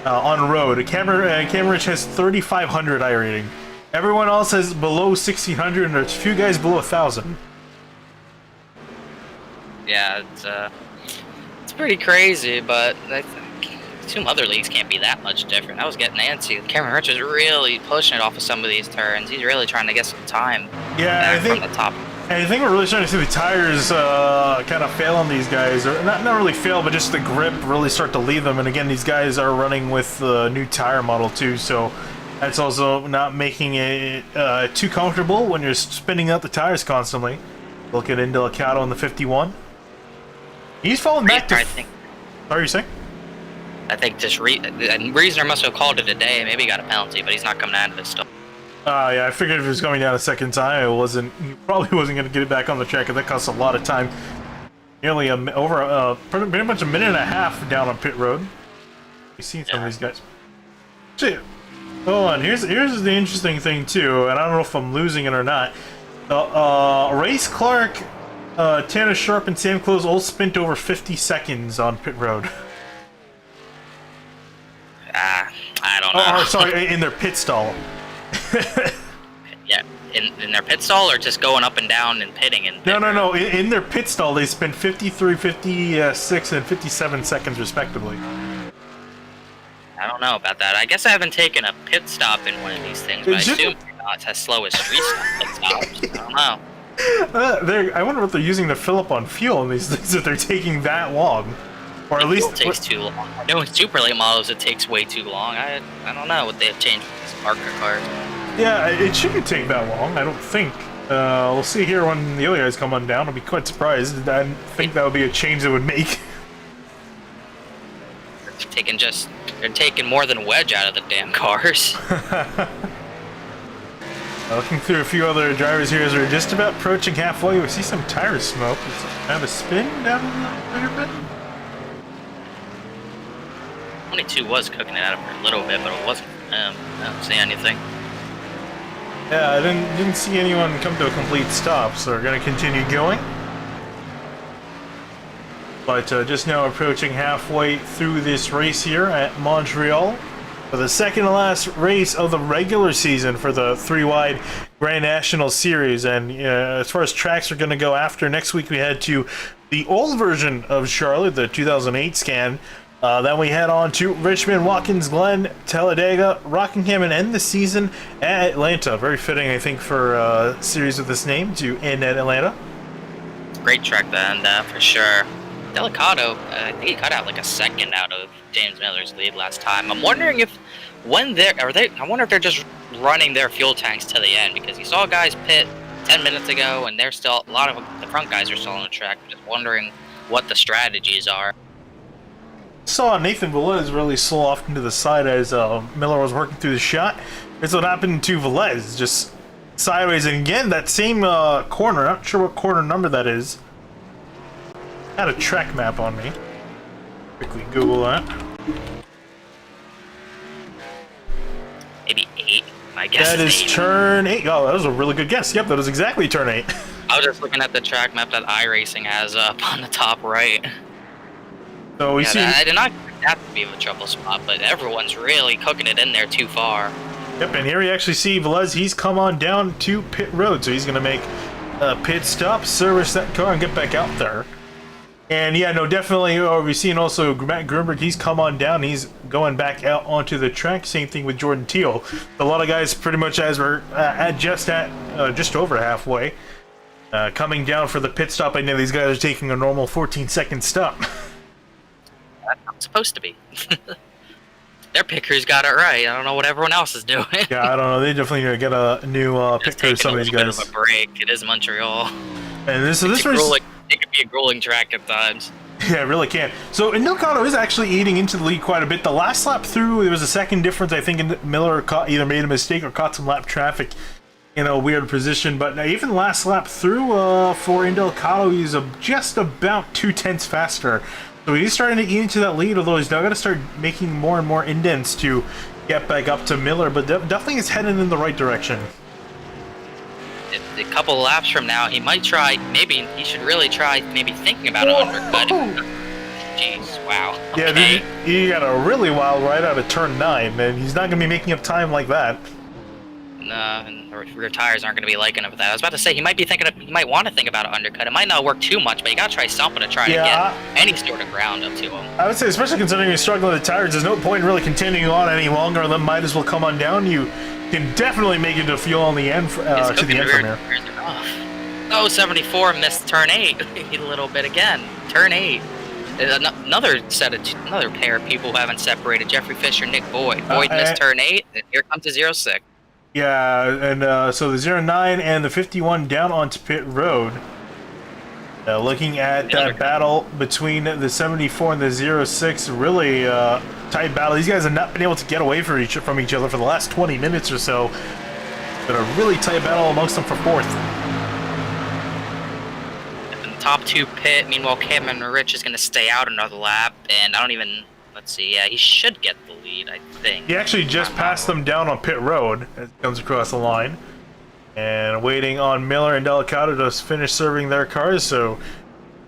on road. Cameron Rich has 3,500 iRating. Everyone else has below 1,600, and there's a few guys below 1,000. Yeah, it's pretty crazy, but I assume other leagues can't be that much different. I was getting antsy. Cameron Rich is really pushing it off of some of these turns. He's really trying to get some time. Yeah, I think from the top. I think we're really starting to see the tires kind of fail on these guys, or not really fail, but just the grip really start to leave them. And again, these guys are running with the new tire model too, so that's also not making it too comfortable when you're spinning out the tires constantly. Look at Indelicato in the 51. He's falling back to. I think. What are you saying? I think just Reasoner must have called it a day. Maybe he got a penalty, but he's not coming out of it still. Yeah, I figured if he was going down a second time, he probably wasn't going to get it back on the track, because that costs a lot of time. Nearly pretty much a minute and a half down on pit road. You've seen some of these guys. Shit. Hold on, here's the interesting thing too, and I don't know if I'm losing it or not. Race Clark, Tanner Sharp, and Sam Close all spent over 50 seconds on pit road. I don't know. Oh, sorry, in their pit stall. Yeah, in their pit stall, or just going up and down and pitting? No. In their pit stall, they spent 53, 56, and 57 seconds respectively. I don't know about that. I guess I haven't taken a pit stop in one of these things, but I assume it's as slow as street pit stops. I don't know. I wonder what they're using to fill up on fuel in these things, if they're taking that long. Or at least it takes too long. I know in super late models it takes way too long. I don't know what they have changed with these ARCA cars. Yeah, it shouldn't take that long, I don't think. We'll see here when the other guys come on down. I'll be quite surprised. I think that would be a change that would make. They're taking more than a wedge out of the damn cars. Looking through a few other drivers here as we're just about approaching halfway. We see some tire smoke. It's kind of a spin down the rear bit. 22 was cooking it out for a little bit, but it wasn't. I don't see anything. Yeah, I didn't see anyone come to a complete stop, so we're going to continue going. But just now approaching halfway through this race here at Montreal for the second to last race of the regular season for the 3-wide Grand National Series. And as far as tracks are going to go after, next week we head to the old version of Charlotte, the 2008 scan. Then we head on to Richmond, Watkins Glen, Talladega, Rockingham, and end the season at Atlanta. Very fitting, I think, for a series of this name to end at Atlanta. Great track to end at, for sure. Delicato, I think he cut out like a second out of James Miller's lead last time. I'm wondering if I wonder if they're just running their fuel tanks to the end, because you saw guys pit 10 minutes ago, and they're still, a lot of the front guys are still on the track. I'm just wondering what the strategies are. Saw Nathan Velez really slow off into the side as Miller was working through the shot. That's what happened to Velez, just sideways. And again, that same corner, not sure what corner number that is. Had a track map on me. Quickly Google that. Maybe 8. My guess That is 8. turn 8. Oh, that was a really good guess. Yep, that was exactly turn 8. I was just looking at the track map that iRacing has up on the top right. So we see. I did not expect that to be a trouble spot, but everyone's really cooking it in there too far. Yep, and here we actually see Velez. He's come on down to pit road, so he's going to make a pit stop, service that car, and get back out there. And yeah, no, definitely. We've seen also Matt Grunberg. He's come on down. He's going back out onto the track. Same thing with Jordan Teal. A lot of guys, pretty much as we're just over halfway, coming down for the pit stop. I know these guys are taking a normal 14-second stop. That's not supposed to be. Their pit crew's got it right. I don't know what everyone else is doing. Yeah, I don't know. They definitely need to get a new pit crew. Some of these guys. Bit of a break. It is Montreal. And this race. It could be a grueling track at times. Yeah, it really can. So, Nilcano is actually eating into the lead quite a bit. The last lap through, there was a second difference. I think Miller either made a mistake or caught some lap traffic in a weird position. But even last lap through for Indelicato, he's just about 2/10 faster. So he's starting to eat into that lead, although he's now going to start making more and more indents to get back up to Miller. But definitely is heading in the right direction. A couple of laps from now, he might try. Maybe he should really try. Maybe thinking about an undercut. Jeez, wow. Yeah, Okay. he got a really wild ride out of turn 9, and he's not going to be making up time like that. No, and the rear tires aren't going to be liking it with that. I was about to say he might want to think about an undercut. It might not work too much, but you got to try something to try to get any sort of ground up to him. I would say, especially considering you're struggling with the tires, there's no point in really continuing on any longer. Them might as well come on down. You can definitely make it to fuel on the end to the end from here. Oh, 74 missed turn 8 a little bit again. Turn 8. Another pair of people who haven't separated. Jeffrey Fisher, Nick Boyd. Boyd missed turn 8, and here comes the 06. Yeah, and so the 09 and the 51 down onto pit road. Looking at that battle between the 74 and the 06, really tight battle. These guys have not been able to get away from each other for the last 20 minutes or so. But a really tight battle amongst them for 4th. In the top 2 pit, meanwhile Cameron Rich is going to stay out another lap, and let's see, yeah, he should get the lead, I think. He actually just passed them down on pit road as he comes across the line. And waiting on Miller and Delicato to finish serving their cars, so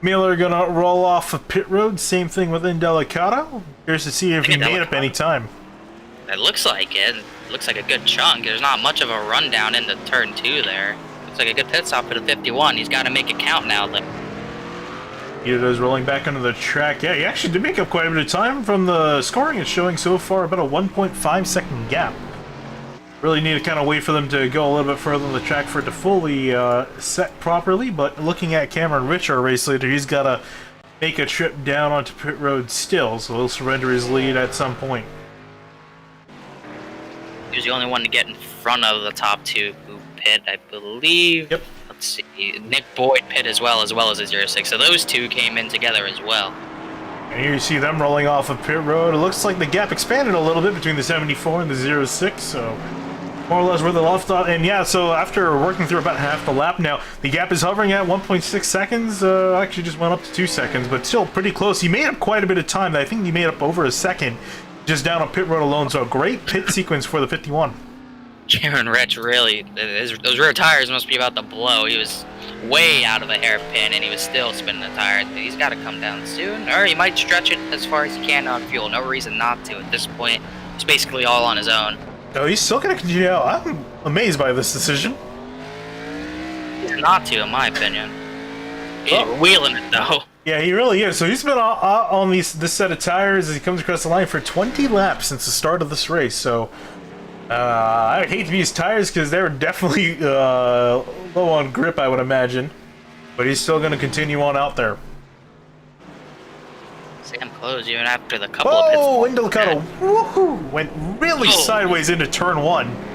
Miller gonna roll off of pit road. Same thing with Delicato. Curious to see if he made up any time. It looks like it. It looks like a good chunk. There's not much of a rundown into turn 2 there. Looks like a good pit stop for the 51. He's got to make it count now. Ito's rolling back onto the track. Yeah, he actually did make up quite a bit of time from the scoring. It's showing so far about a 1.5 second gap. Really need to kind of wait for them to go a little bit further on the track for it to fully set properly. But looking at Cameron Rich, our race leader, he's got to make a trip down onto pit road still, so he'll surrender his lead at some point. He was the only one to get in front of the top 2 who pit, I believe. Yep. Let's see. Nick Boyd pit as well as the 06. So those 2 came in together as well. And here you see them rolling off of pit road. It looks like the gap expanded a little bit between the 74 and the 06, so more or less where the left off. And yeah, so after working through about half the lap now, the gap is hovering at 1.6 seconds. Actually just went up to 2 seconds, but still pretty close. He made up quite a bit of time. I think he made up over a second just down on pit road alone, so a great pit sequence for the 51. Cameron Rich really, those rear tires must be about to blow. He was way out of the hairpin, and he was still spinning the tires. He's got to come down soon, or he might stretch it as far as he can on fuel. No reason not to at this point. It's basically all on his own. No, he's still going to continue out. I'm amazed by this decision. He's not to, in my opinion. He's wheeling it, though. Yeah, he really is. So he's been on this set of tires as he comes across the line for 20 laps since the start of this race. So I would hate to be his tires because they're definitely low on grip, I would imagine. But he's still going to continue on out there. Sam close even after the couple of pits. Oh, Indelicato, woohoo! Went really sideways into turn 1.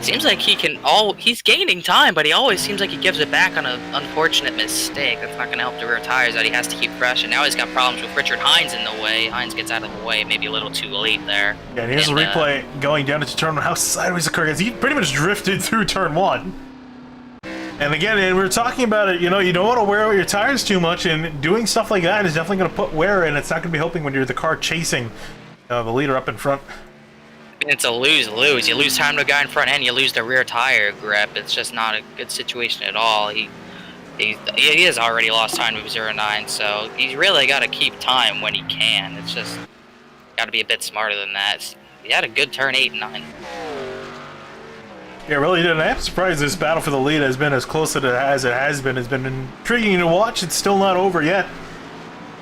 Seems like he's gaining time, but he always seems like he gives it back on an unfortunate mistake. That's not going to help the rear tires out. He has to keep fresh, and now he's got problems with Richard Hines in the way. Hines gets out of the way, maybe a little too late there. Yeah, and here's the replay going down into turn 1. How sideways the car gets. He pretty much drifted through turn 1. And again, we were talking about it, you know, you don't want to wear out your tires too much, and doing stuff like that is definitely going to put wear in. It's not going to be helping when you're the car chasing the leader up in front. It's a lose-lose. You lose time to a guy in front and you lose the rear tire grip. It's just not a good situation at all. He has already lost time with 09, so he's really got to keep time when he can. It's just got to be a bit smarter than that. He had a good turn 8 and 9. Yeah, really did. I'm surprised this battle for the lead has been as close as it has been. It's been intriguing to watch. It's still not over yet.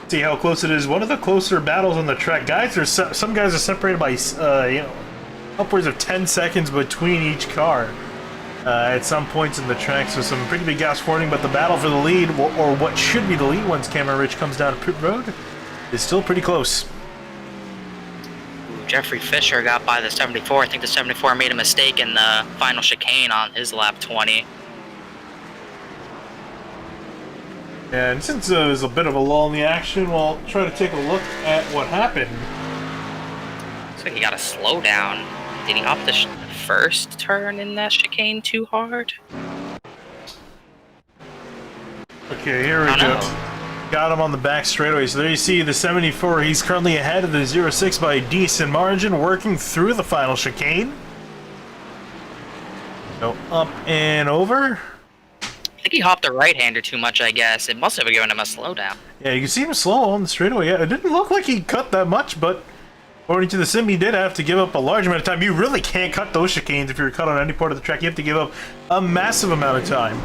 See how close it is. One of the closer battles on the track. Guys, some guys are separated by, you know, upwards of 10 seconds between each car at some points in the track, so some pretty big gas warning, but the battle for the lead, or what should be the lead once Cameron Rich comes down to pit road, is still pretty close. Jeffrey Fisher got by the 74. I think the 74 made a mistake in the final chicane on his lap 20. And since there's a bit of a lull in the action, we'll try to take a look at what happened. Looks like he got a slowdown. Did he hop the first turn in that chicane too hard? Okay, here we go. Got him on the back straightaway. So there you see the 74. He's currently ahead of the 06 by a decent margin, working through the final chicane. Go up and over. I think he hopped a right-hander too much, I guess. It must have given him a slowdown. Yeah, you can see him slow on the straightaway. Yeah, it didn't look like he cut that much, but according to the sim, he did have to give up a large amount of time. You really can't cut those chicanes if you're cut on any part of the track. You have to give up a massive amount of time.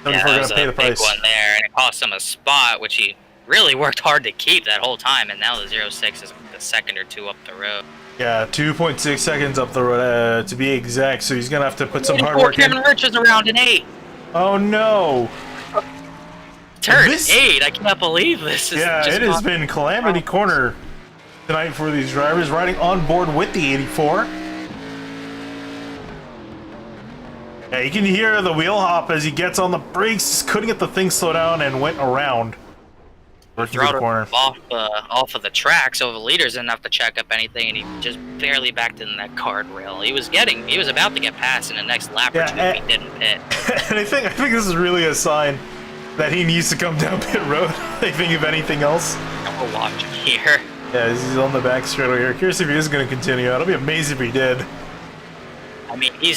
Yeah, that was a big one there, and it cost him a spot, which he really worked hard to keep that whole time, and now the 06 is a second or two up the road. Yeah, 2.6 seconds up the road, to be exact, so he's going to have to put some hard work in. Kevin Rich is around in 8. Oh, no. Turn 8, I cannot believe this. Yeah, it has been Calamity Corner tonight for these drivers, riding on board with the 84. Yeah, you can hear the wheel hop as he gets on the brakes, couldn't get the thing slowed down, and went around. Throttled off of the track, so the leaders didn't have to check up anything, and he just barely backed in that guardrail. He was about to get past in the next lap or two if he didn't pit. And I think this is really a sign that he needs to come down pit road. I think if anything else. We'll watch him here. Yeah, he's on the back straightaway here. Curious if he is going to continue. It'll be amazing if he did. I mean, he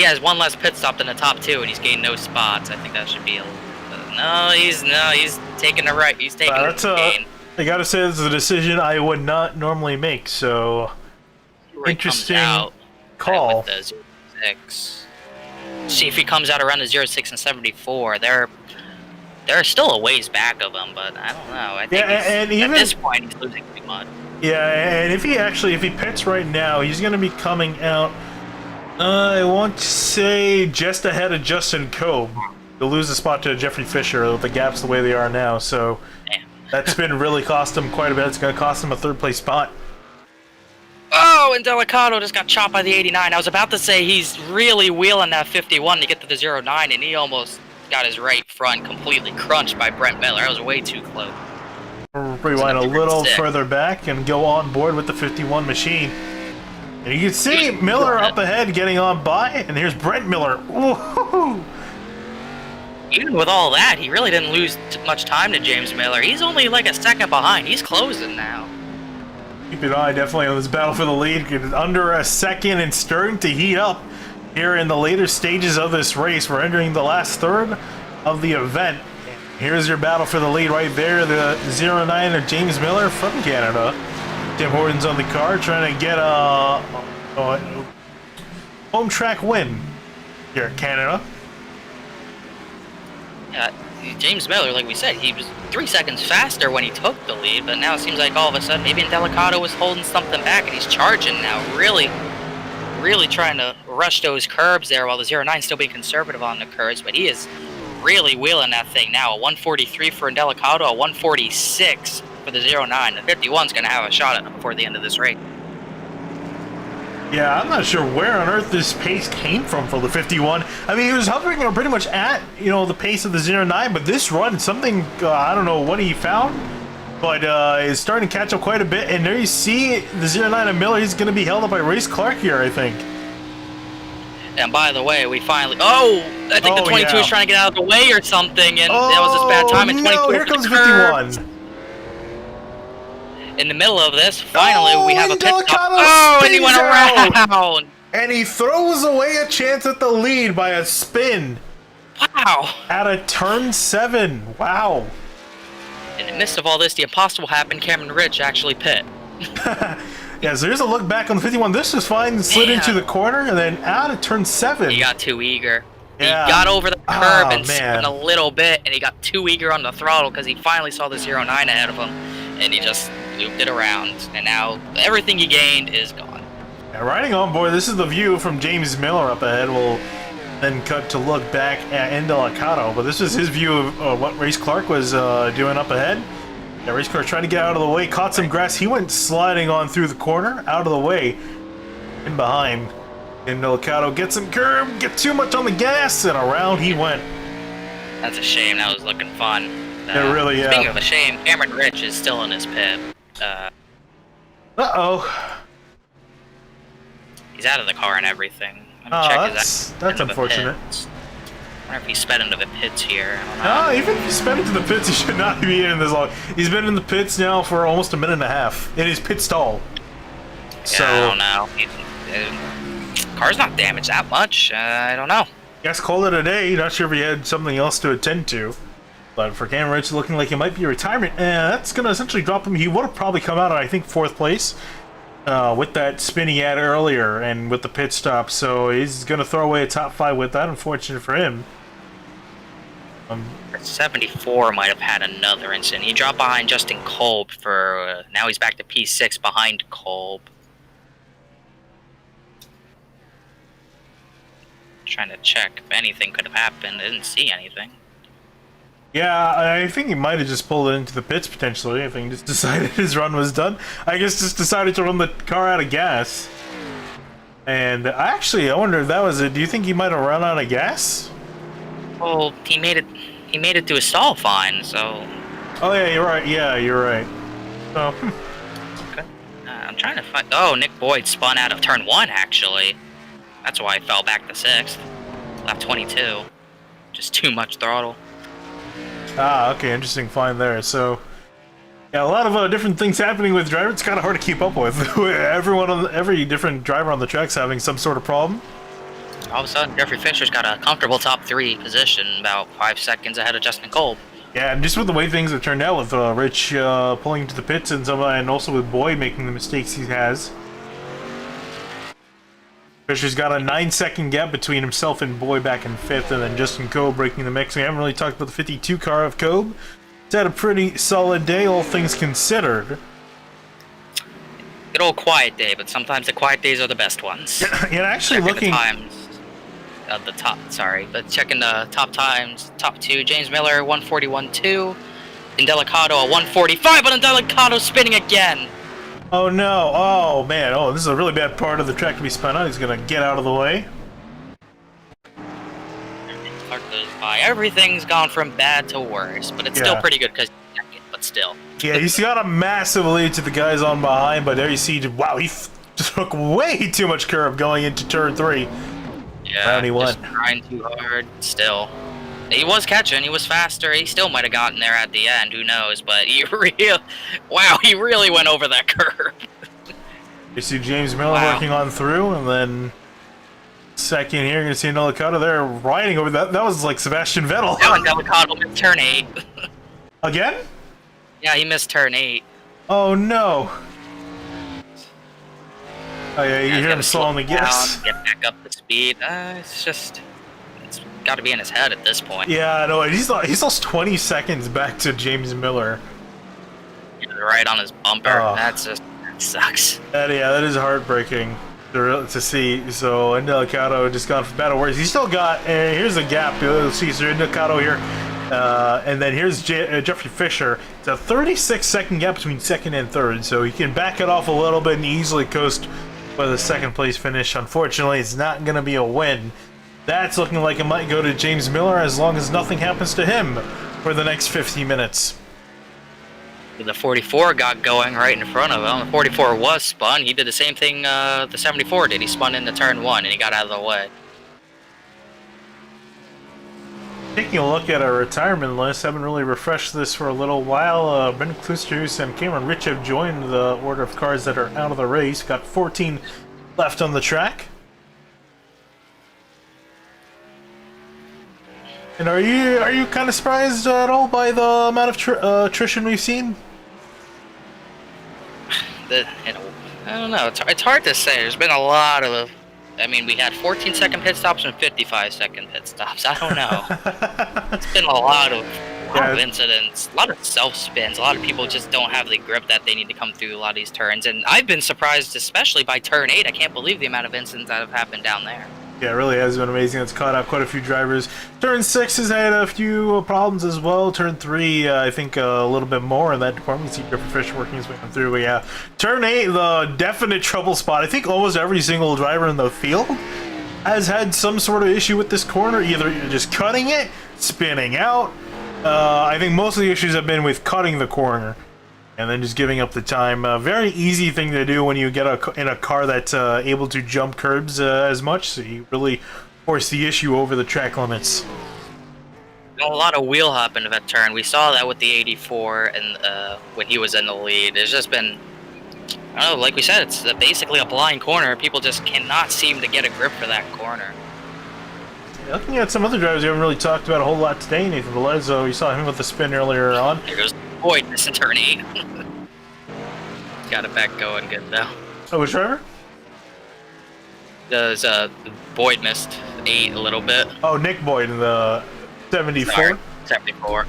has one less pit stop than the top two, and he's gained no spots. I think that should be a... he's taking the right. He's taking the gain. I gotta say, this is a decision I would not normally make, so... Interesting call. With the 06. See if he comes out around the 06 and 74. They're still a ways back of him, but I don't know. I think at this point, he's losing too much. Yeah, and if he pits right now, he's going to be coming out, I want to say, just ahead of Justin Cobe. He'll lose the spot to Jeffrey Fisher with the gaps the way they are now, so that's been really cost him quite a bit. It's going to cost him a third-place spot. Oh, and Delicato just got chopped by the 89. I was about to say he's really wheeling that 51 to get to the 09, and he almost got his right front completely crunched by Brent Miller. That was way too close. Rewind a little further back and go on board with the 51 machine. And you can see Miller up ahead getting on by, and here's Brent Miller. Woohoo! Even with all that, he really didn't lose much time to James Miller. He's only like a second behind. He's closing now. Keep an eye definitely on this battle for the lead. Under a second and starting to heat up here in the later stages of this race. We're entering the last third of the event. Here's your battle for the lead right there. The 09er James Miller from Canada. Tim Hortons on the car trying to get a home track win here in Canada. Yeah, James Miller, like we said, he was 3 seconds faster when he took the lead, but now it seems like all of a sudden maybe Delicato was holding something back and he's charging now. Really trying to rush those curbs there while the 09's still being conservative on the curbs, but he is really wheeling that thing now. A 143 for Indelicato, a 146 for the 09. The 51's going to have a shot at him before the end of this race. Yeah, I'm not sure where on earth this pace came from for the 51. I mean, he was hovering pretty much at, the pace of the 09, but this run, something, I don't know what he found, but is starting to catch up quite a bit. And there you see the 09 of Miller, he's going to be held up by Race Clark here, I think. And by the way, we finally... Oh! I think the 22 was trying to get out of the way or something, and that was his bad time. And 22 no, here comes 51. In the middle of this, finally, we have a pit stop. Oh, and he went around! And he throws away a chance at the lead by a spin. Wow! At a turn 7. Wow. In the midst of all this, the impossible happened. Cameron Rich actually pit. Yeah, so here's a look back on the 51. This was fine, slid into the corner, and then out of turn 7. He got too eager. Yeah. He got over the curb and spun a little bit, and he got too eager on the throttle because he finally saw the 09 ahead of him, and he just looped it around, and now everything he gained is gone. Yeah, riding on board, this is the view from James Miller up ahead. We'll then cut to look back at Indelicato, but this is his view of what Race Clark was doing up ahead. Yeah, Race Clark trying to get out of the way, caught some grass. He went sliding on through the corner, out of the way, in behind. Indelicato gets some curb, get too much on the gas, and around he went. That's a shame. That was looking fun. Yeah, really, yeah. Speaking of a shame, Cameron Rich is still in his pit. Uh-oh. He's out of the car and everything. That's unfortunate. I wonder if he sped into the pits here. I don't know. No, even if he sped into the pits, he should not be in this long. He's been in the pits now for almost a minute and a half. In his pit stall. Yeah, So, I don't know. Car's not damaged that much. I don't know. Guess call it a day. Not sure if he had something else to attend to. But for Cameron Rich, looking like it might be a retirement, that's going to essentially drop him. He would have probably come out, I think, 4th place with that spin he had earlier and with the pit stop. So he's going to throw away a top 5 with that. Unfortunate for him. 74 might have had another incident. He dropped behind Justin Kolb for... now he's back to P6 behind Kolb. Trying to check if anything could have happened. I didn't see anything. Yeah, I think he might have just pulled it into the pits potentially. I think he just decided his run was done. I guess just decided to run the car out of gas. And I wonder if that was it. Do you think he might have run out of gas? Well, he made it to a stall fine, so... Oh yeah, you're right. Yeah, you're right. So, Okay. I'm trying to find... Oh, Nick Boyd spun out of turn 1, actually. That's why he fell back to 6th. Left 22. Just too much throttle. Ah, okay, interesting find there. So, yeah, a lot of different things happening with drivers. It's kind of hard to keep up with. Every different driver on the track's having some sort of problem. All of a sudden, Jeffrey Fincher's got a comfortable top 3 position, about 5 seconds ahead of Justin Kolb. Yeah, and just with the way things have turned out, with Rich pulling into the pits and also with Boyd making the mistakes he has. Fisher's got a 9-second gap between himself and Boyd back in 5th, and then Justin Kolb breaking the mix. We haven't really talked about the 52 car of Kolb. It's had a pretty solid day, all things considered. Good old quiet day, but sometimes the quiet days are the best ones. Yeah, actually looking... The times. But checking the top times. Top 2, James Miller, 141.2. Indelicato, a 145, but Indelicato spinning again. Oh no, oh man, oh, this is a really bad part of the track to be spun out. He's gonna get out of the way. Clark goes by. Everything's gone from bad to worse, but it's still pretty good because but still. Yeah, he's got a massive lead to the guys on behind, but there you see, wow, he took way too much curb going into turn 3. Yeah, he went. Trying too hard, still. He was catching, he was faster, he still might have gotten there at the end, who knows, but he really went over that curve. You see James Miller working on through, and then second here, you're going to see Indelicato there riding over that. That was like Sebastian Vettel. Now Indelicato missed turn 8. Again? Yeah, he missed turn 8. Oh no. Oh yeah, you hear him slowing the gas. Get back up to speed. It's got to be in his head at this point. Yeah, I know. He's lost 20 seconds back to James Miller. Right on his bumper. That sucks. That is heartbreaking. to see. So Indelicato just gone for battle words. He's still got. Here's a gap. You'll see so Indelicato here, and then here's Jeffrey Fisher. It's a 36-second gap between second and third, so he can back it off a little bit and easily coast with a second place finish. Unfortunately, it's not going to be a win. That's looking like it might go to James Miller as long as nothing happens to him for the next 50 minutes. The 44 got going right in front of him. The 44 was spun. He did the same thing the 74 did. He spun into turn 1 and he got out of the way. Taking a look at our retirement list, haven't really refreshed this for a little while. Ben Klusterhuis and Cameron Rich have joined the order of cars that are out of the race. Got 14 left on the track. And are you kind of surprised at all by the amount of attrition we've seen? I don't know. It's hard to say. There's been a lot of. I mean, we had 14-second pit stops and 55-second pit stops. I don't know. It's been a lot of incidents, a lot of self-spins. A lot of people just don't have the grip that they need to come through a lot of these turns. And I've been surprised, especially by turn 8. I can't believe the amount of incidents that have happened down there. Yeah, it really has been amazing. It's caught up quite a few drivers. Turn 6 has had a few problems as well. Turn 3, I think a little bit more in that department. You see Jeffrey Fisher working his way through. But yeah, turn 8, the definite trouble spot. I think almost every single driver in the field has had some sort of issue with this corner, either just cutting it, spinning out. I think most of the issues have been with cutting the corner and then just giving up the time. Very easy thing to do when you get in a car that's able to jump curbs as much, so you really force the issue over the track limits. A lot of wheel hop into that turn. We saw that with the 84 and when he was in the lead. There's just been, I don't know, like we said, it's basically a blind corner. People just cannot seem to get a grip for that corner. Looking at some other drivers we haven't really talked about a whole lot today. Nathan Velezzo, you saw him with the spin earlier on. There goes Boyd missing turn 8. Got it back going good though. Oh, which driver? Does Boyd missed 8 a little bit. Oh, Nick Boyd in the 74. Sorry, 74.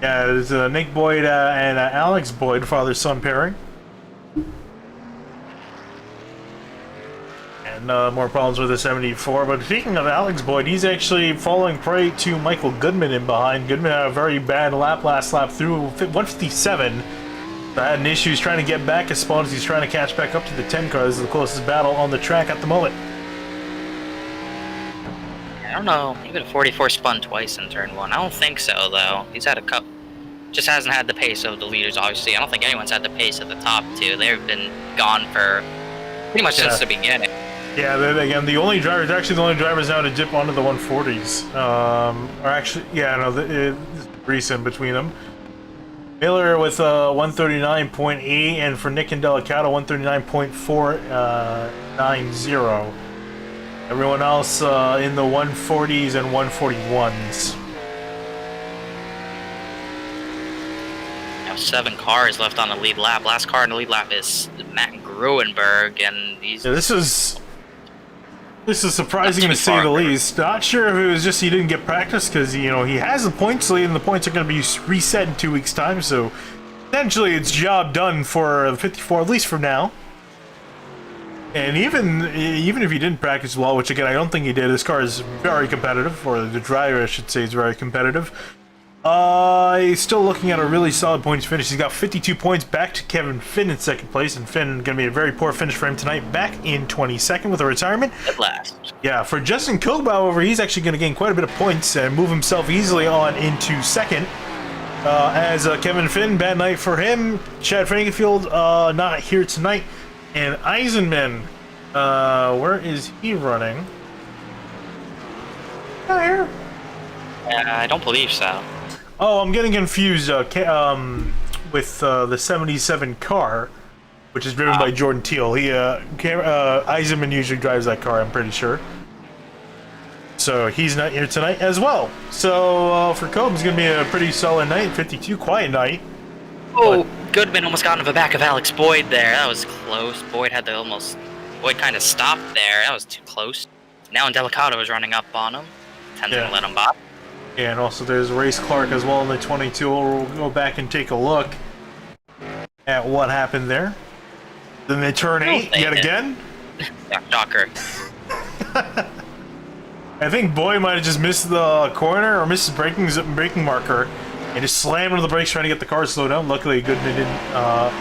Yeah, it's Nick Boyd and Alex Boyd, father-son pairing. And more problems with the 74. But speaking of Alex Boyd, he's actually falling prey to Michael Goodman in behind. Goodman had a very bad last lap through 157. Had an issue. He's trying to get back as spawned as he's trying to catch back up to the 10 car. This is the closest battle on the track at the moment. I don't know. Maybe the 44 spun twice in turn 1. I don't think so, though. He's had a couple. Just hasn't had the pace of the leaders, obviously. I don't think anyone's had the pace at the top, too. They've been gone for pretty much since the beginning. Yeah, again, the only drivers now to dip onto the 140s. Or actually, yeah, no, it's recent between them. Miller with 139.8, and for Nick and Delicato, 139.490. Everyone else in the 140s and 141s. Now 7 cars left on the lead lap. Last car in the lead lap is Matt Gruenberg, and he's... Yeah, this is surprising to say the least. Not sure if it was just he didn't get practice, because he has the points lead, and the points are going to be reset in 2 weeks' time. So essentially, it's job done for the 54, at least for now. And even if he didn't practice well, which again I don't think he did, this car is very competitive, or the driver I should say is very competitive. He's still looking at a really solid points finish. He's got 52 points, back to Kevin Finn in second place, and Finn going to be a very poor finish for him tonight, back in 22nd with a retirement. At last. Yeah, for Justin Koba, however, he's actually going to gain quite a bit of points and move himself easily on into second. As Kevin Finn, bad night for him. Chad Frankenfield not here tonight. And Eisenman, where is he running? Not here. I don't believe so. Oh, I'm getting confused with the 77 car, which is driven by Jordan Teal. Eisenman usually drives that car, I'm pretty sure. So he's not here tonight as well. So for Cobb, it's going to be a pretty solid night, 52, quiet night. Oh, but Goodman almost got into the back of Alex Boyd there. That was close. Boyd had to Boyd kind of stopped there. That was too close. Now Delicato is running up on him. Attempting to let him by. Yeah, and also there's Race Clark as well in the 22. We'll go back and take a look at what happened there. Then they turn 8 yet again. Yeah, shocker. I think Boy might have just missed the corner or missed his braking marker and just slammed into the brakes trying to get the car slowed down. Luckily, Goodman didn't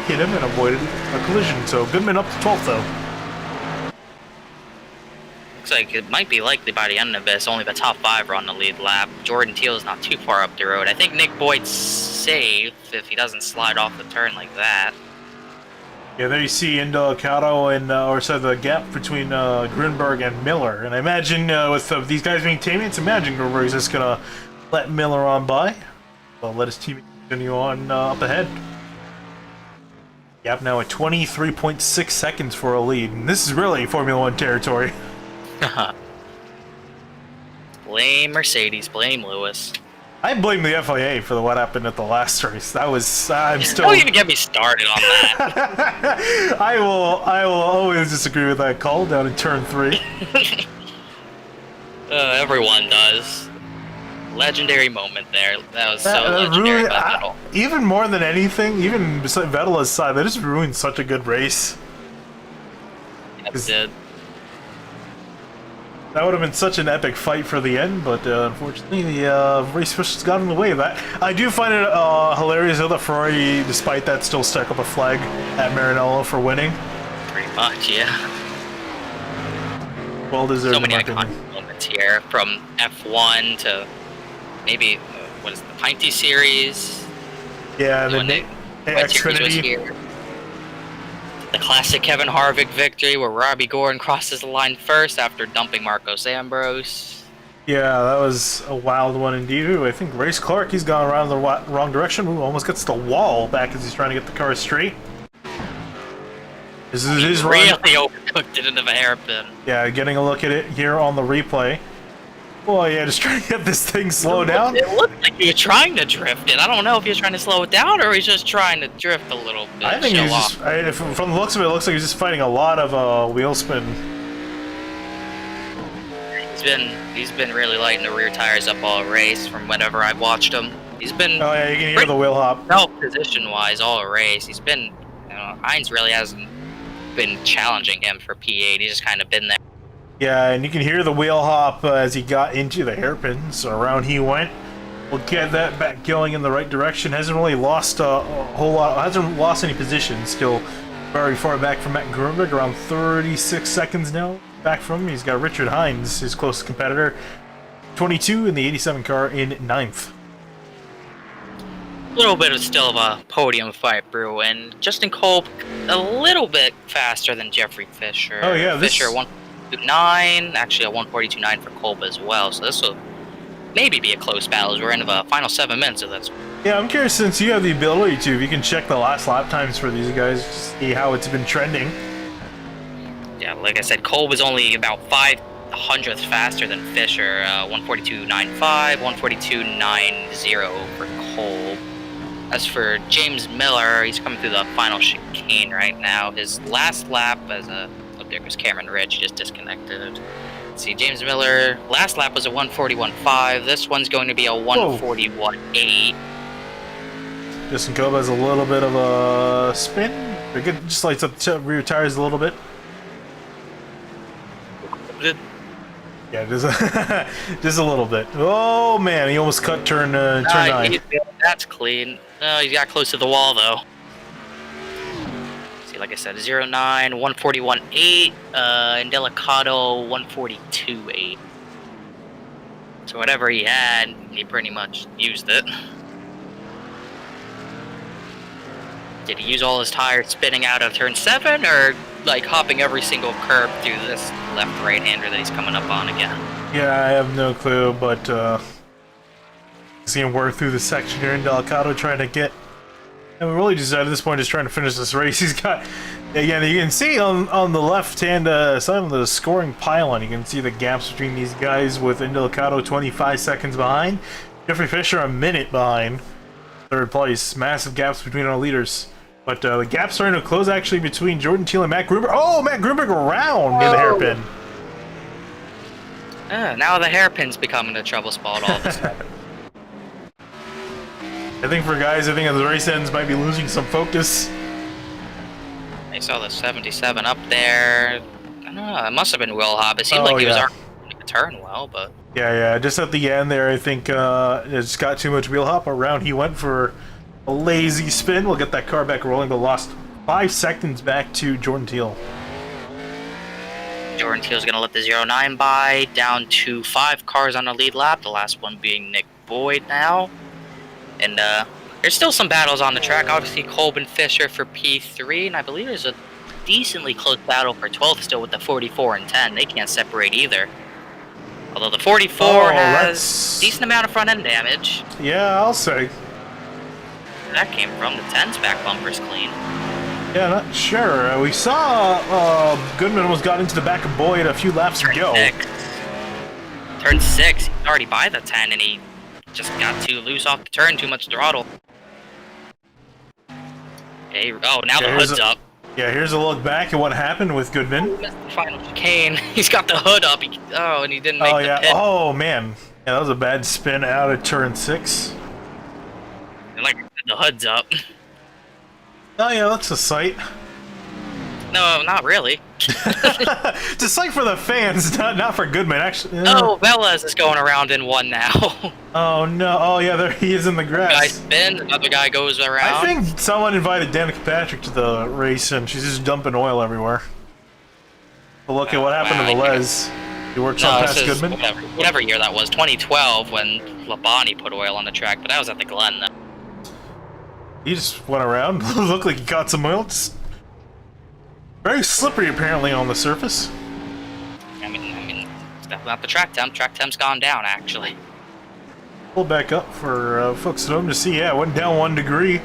hit him and avoided a collision. So Goodman up to 12th, though. Looks like it might be likely by the end of this, only the top 5 are on the lead lap. Jordan Teal is not too far up the road. I think Nick Boyd's safe if he doesn't slide off the turn like that. Yeah, there you see Indelicato and, the gap between Grunberg and Miller. And I imagine with these guys being teammates, imagine Grunberg is just going to let Miller on by. Well, let his team continue on up ahead. Gap now at 23.6 seconds for a lead. And this is really Formula 1 territory. Blame Mercedes, blame Lewis. I blame the FIA for what happened at the last race. That was I'm still. Don't even get me started on that. I will always disagree with that call down in turn 3. Everyone does. Legendary moment there. That was so legendary by Vettel. Even more than anything, even beside Vettel's side, that just ruined such a good race. It did. That would have been such an epic fight for the end, but unfortunately the race officials got in the way of that. I do find it hilarious that the Ferrari, despite that, still stuck up a flag at Maranello for winning. Pretty much, yeah. Well deserved. So many iconic moments here, from F1 to maybe, what is it, the Pinty Series? Yeah, and then Xfinity. The classic Kevin Harvick victory where Robbie Gordon crosses the line first after dumping Marcos Ambrose. Yeah, that was a wild one indeed. Ooh, I think Race Clark, he's gone around the wrong direction. Ooh, almost gets the wall back as he's trying to get the car straight. This is his really overcooked it into the hairpin. Yeah, getting a look at it here on the replay. Well, yeah, just trying to get this thing slowed down. It looked like he was trying to drift it. I don't know if he was trying to slow it down or he's just trying to drift a little bit. I think he's just, from the looks of it, it looks like he's just fighting a lot of wheel spin. He's been really lighting the rear tires up all race from whenever I've watched him. He's been. Oh yeah, you can hear the wheel hop. No, position-wise, all race. He's been. Hines really hasn't been challenging him for P8. He's just kind of been there. Yeah, and you can hear the wheel hop as he got into the hairpin, so around he went. We'll get that back going in the right direction. Hasn't really lost a whole lot, hasn't lost any position. Still very far back from Matt Grunberg, around 36 seconds now back from him. He's got Richard Hines, his closest competitor, 22 in the 87 car in 9th. A little bit of still of a podium fight brewing. Justin Kolb a little bit faster than Jeffrey Fisher. Oh yeah, Fisher 142.9, actually a 142.9 for Kolb as well. So this will maybe be a close battle as we're into the final 7 minutes of this. Yeah, I'm curious, since you have the ability to, if you can check the last lap times for these guys, to see how it's been trending. Yeah, like I said, Kolb is only about 0.05 faster than Fisher. 142.95, 142.90 for Kolb. As for James Miller, he's coming through the final chicane right now. His last lap as a... Oh, there goes Cameron Ridge, he just disconnected. Let's see, James Miller, last lap was a 141.5. This one's going to be a 141.8. Justin Kolb has a little bit of a spin. It just lights up the rear tires a little bit. Yeah, just a little bit. Oh man, he almost cut turn 9. That's clean. He got close to the wall though. See, like I said, 09, 141.8, and Delicato 142.8. So whatever he had, he pretty much used it. Did he use all his tires spinning out of turn 7, or like hopping every single curb through this left-right hander that he's coming up on again? Yeah, I have no clue, but see him work through the section here in Delicato trying to get. And we're really just at this point just trying to finish this race. He's got, again, you can see on the left-hand side of the scoring pylon, you can see the gaps between these guys with Delicato 25 seconds behind. Jeffrey Fisher a minute behind. 3rd place. Massive gaps between our leaders. But the gap's starting to close actually between Jordan Teal and Matt Grunberg. Oh, Matt Grunberg around near the hairpin. Now the hairpin's becoming a trouble spot all of a sudden. I think for guys, I think the race ends might be losing some focus. I saw the 77 up there. No, it must have been Will Hop. It seemed like he was already going to turn well, but... Yeah, just at the end there, I think it just got too much wheel hop. Around he went for a lazy spin. We'll get that car back rolling, but lost 5 seconds back to Jordan Teal. Jordan Teal's going to let the 09 by, down to 5 cars on the lead lap, the last one being Nick Boyd now. And there's still some battles on the track. Obviously, Colbin Fisher for P3, and I believe there's a decently close battle for 12th still with the 44 and 10. They can't separate either. Although the 44 has a decent amount of front-end damage. Yeah, I'll say. That came from the 10's back bumper's clean. Yeah, not sure. We saw Goodman almost got into the back of Boyd a few laps ago. Turn 6, he's already by the 10, and he just got too loose off the turn, too much throttle. Okay, oh, now the hood's up. Yeah, here's a look back at what happened with Goodman. Missed the final chicane. He's got the hood up. And he didn't make the pit. Oh, man. Yeah, that was a bad spin out of turn 6. And like I said, the hood's up. Oh, yeah, that's a sight. No, not really. It's a sight for the fans, not for Goodman, actually. Oh, Velez is going around in 1 now. Oh, no. Oh, yeah, there he is in the grass. Guy spins, another guy goes around. I think someone invited Danica Patrick to the race, and she's just dumping oil everywhere. But look at what happened to Velez. He works on past Goodman. Whatever year that was, 2012, when Labonte put oil on the track, but that was at the Glen, though. He just went around. Looked like he caught some oil. It's very slippery, apparently, on the surface. I mean, it's definitely not the track temp. Track temp's gone down, actually. Pull back up for folks at home to see. Yeah, it went down 1 degree.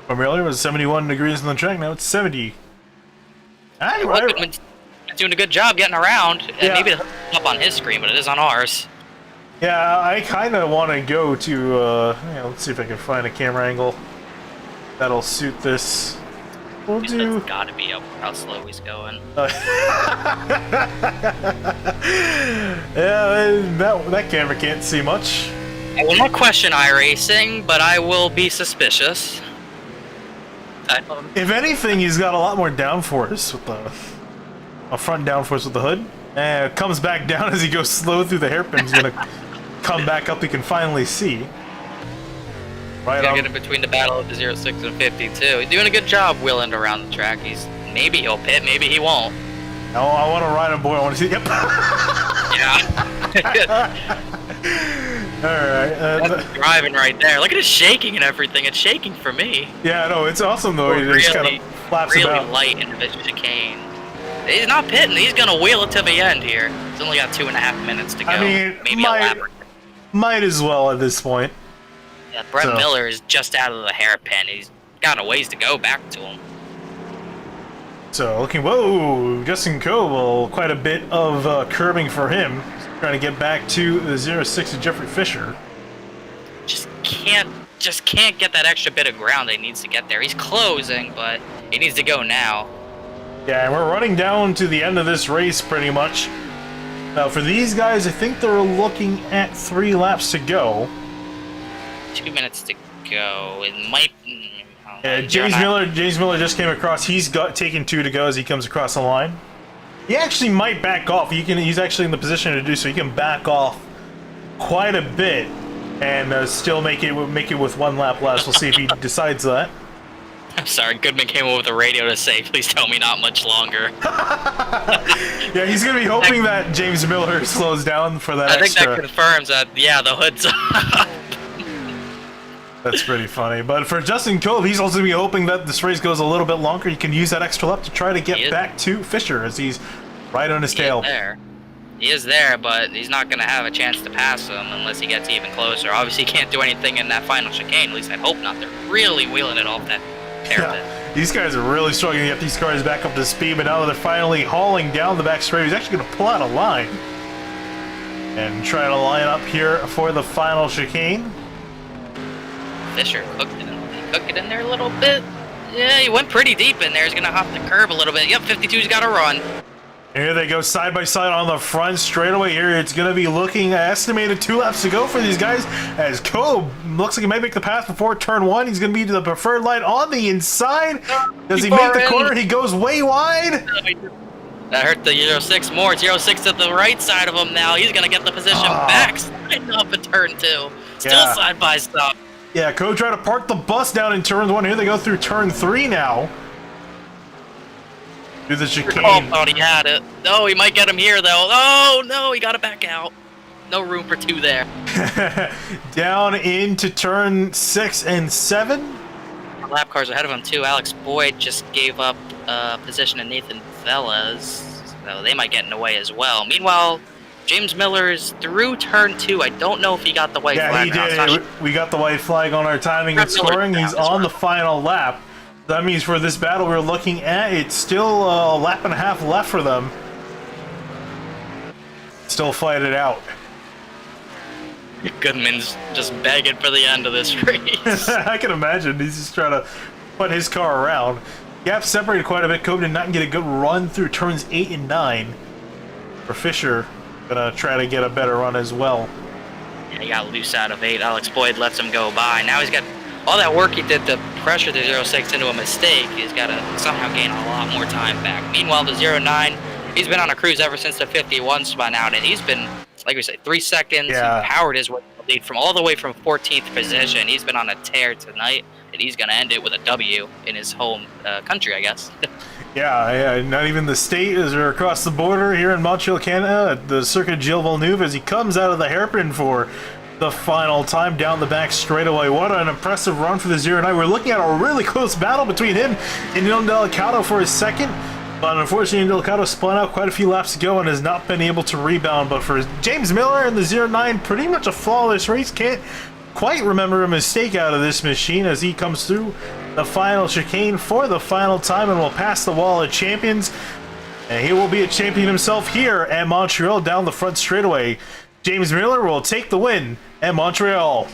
From earlier, it was 71 degrees on the track. Now it's 70. Goodman's doing a good job getting around. And maybe it's up on his screen, but it is on ours. Yeah, I kind of want to go to. Let's see if I can find a camera angle that'll suit this. We'll do. It's gotta be up how slow he's going. Yeah, that camera can't see much. I will not question iRacing, but I will be suspicious. If anything, he's got a lot more downforce with a front downforce with the hood. And it comes back down as he goes slow through the hairpin. He's gonna come back up. You can finally see. Right on. Get in between the battle of the 06 and 52. He's doing a good job wheeling around the track. Maybe he'll pit, maybe he won't. Oh, I want to ride on board. I want to see. Yep. Yeah. All right. That's driving right there. Look at it shaking and everything. It's shaking for me. Yeah, no, it's awesome though. He just kind of flaps really about. Light into the chicane. He's not pitting. He's gonna wheel it to the end here. He's only got 2.5 minutes to go. I mean, maybe a lap. Might as well at this point. Yeah, Brett Miller is just out of the hairpin. He's got a ways to go back to him. So looking, whoa, Justin Coe, quite a bit of curbing for him. Trying to get back to the 06 of Jeffrey Fisher. Just can't get that extra bit of ground that he needs to get there. He's closing, but he needs to go now. Yeah, and we're running down to the end of this race pretty much. Now for these guys, I think they're looking at 3 laps to go. 2 minutes to go. It might. James Miller just came across. He's taking 2 to go as he comes across the line. He actually might back off. He's actually in the position to do so. He can back off quite a bit and still make it with 1 lap left. We'll see if he decides that. I'm sorry, Goodman came over with the radio to say, "Please tell me not much longer." Yeah, he's gonna be hoping that James Miller slows down for that. I think that confirms that. Yeah, the hood's up. That's pretty funny. But for Justin Cove, he's also going to be hoping that this race goes a little bit longer. He can use that extra lap to try to get back to Fisher as he's right on his tail. He is there, but he's not going to have a chance to pass him unless he gets even closer. Obviously, he can't do anything in that final chicane. At least I hope not. They're really wheeling it off that hairpin. Yeah, these guys are really struggling to get these cars back up to speed, but now they're finally hauling down the back straight. He's actually going to pull out a line and try to line up here for the final chicane. Fisher cooked it in there a little bit. Yeah, he went pretty deep in there. He's going to hop the curb a little bit. Yep, 52's got to run. Here they go side by side on the front straightaway here. It's going to be looking estimated 2 laps to go for these guys as Coe looks like he might make the pass before turn 1. He's going to be to the preferred line on the inside. Does he make the corner? He goes way wide. That hurt the 06 more. 06 at the right side of him now. He's going to get the position back. Sliding up in turn 2. Still side by side. Yeah, Coe tried to park the bus down in turn 1. Here they go through turn 3 now. Do the chicane. Thought he had it. No, he might get him here, though. Oh, no, he got it back out. No room for 2 there. Down into turn 6 and 7. Lap cars ahead of him, too. Alex Boyd just gave up position to Nathan Velez. So they might get in the way as well. Meanwhile, James Miller is through turn 2. I don't know if he got the white flag. Yeah, he did. We got the white flag on our timing and scoring. He's on the final lap. That means for this battle we're looking at, it's still a lap and a half left for them. Still fight it out. Goodman's just begging for the end of this race. I can imagine. He's just trying to put his car around. Gap separated quite a bit. Coe did not get a good run through turns 8 and 9. For Fisher, gonna try to get a better run as well. Yeah, he got loose out of 8. Alex Boyd lets him go by. Now he's got all that work he did to pressure the 06 into a mistake. He's got to somehow gain a lot more time back. Meanwhile, the 09, he's been on a cruise ever since the 51 spun out, and he's been, like we say, 3 seconds. Yeah. He powered his way to the lead from all the way from 14th position. He's been on a tear tonight, and he's going to end it with a W in his home country, I guess. Yeah, not even the state as we're across the border here in Montreal, Canada, at the Circuit Gilles Villeneuve as he comes out of the hairpin for the final time down the back straightaway. What an impressive run for the 09. We're looking at a really close battle between him and Neil Delicato for his second, but unfortunately Delicato spun out quite a few laps ago and has not been able to rebound. But for James Miller and the 09, pretty much a flawless race. Can't quite remember a mistake out of this machine as he comes through the final chicane for the final time and will pass the wall of champions. And he will be a champion himself here at Montreal down the front straightaway. James Miller will take the win at Montreal.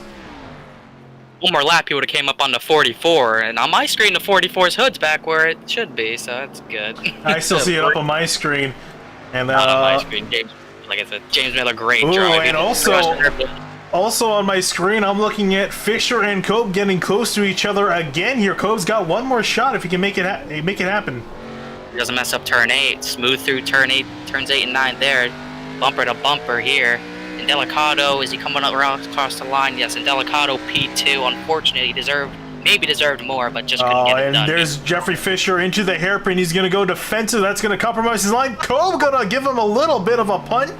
One more lap, he would have came up on the 44, and on my screen, the 44's hood's back where it should be, so that's good. I still see it up on my screen. And not on my screen, James. Like I said, James Miller, great drive. And also on my screen, I'm looking at Fisher and Cope getting close to each other again here. Cope's got one more shot if he can make it happen. He doesn't mess up turn 8. Smooth through turn 8, turns 8 and 9 there. Bumper to bumper here. And Delicato, is he coming up around across the line? Yes, and Delicato P2. Unfortunately, he maybe deserved more, but just couldn't get it done. And there's Jeffrey Fisher into the hairpin. He's going to go defensive. That's going to compromise his line. Cope going to give him a little bit of a punt.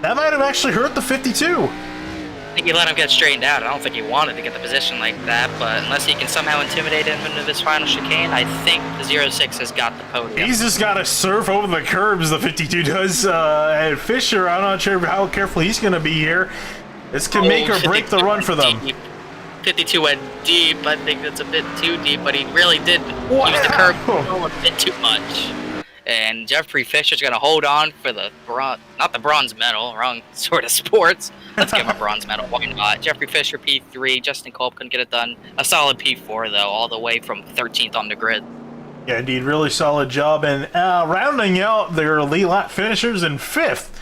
That might have actually hurt the 52. I think he let him get straightened out. I don't think he wanted to get the position like that, but unless he can somehow intimidate him into this final chicane, I think the 06 has got the podium. He's just got to surf over the curbs, the 52 does. And Fisher, I'm not sure how careful he's going to be here. This can make or break the run for them. Deep. 52 went deep. I think that's a bit too deep, but he really did use the curb a bit too much. And Jeffrey Fisher's going to hold on for the not the bronze medal, wrong sort of sports. Let's give him a bronze medal. Why not? Jeffrey Fisher, P3. Justin Culp couldn't get it done. A solid P4, though, all the way from 13th on the grid. Yeah, indeed. Really solid job. And rounding out their lead lap finishers in 5th,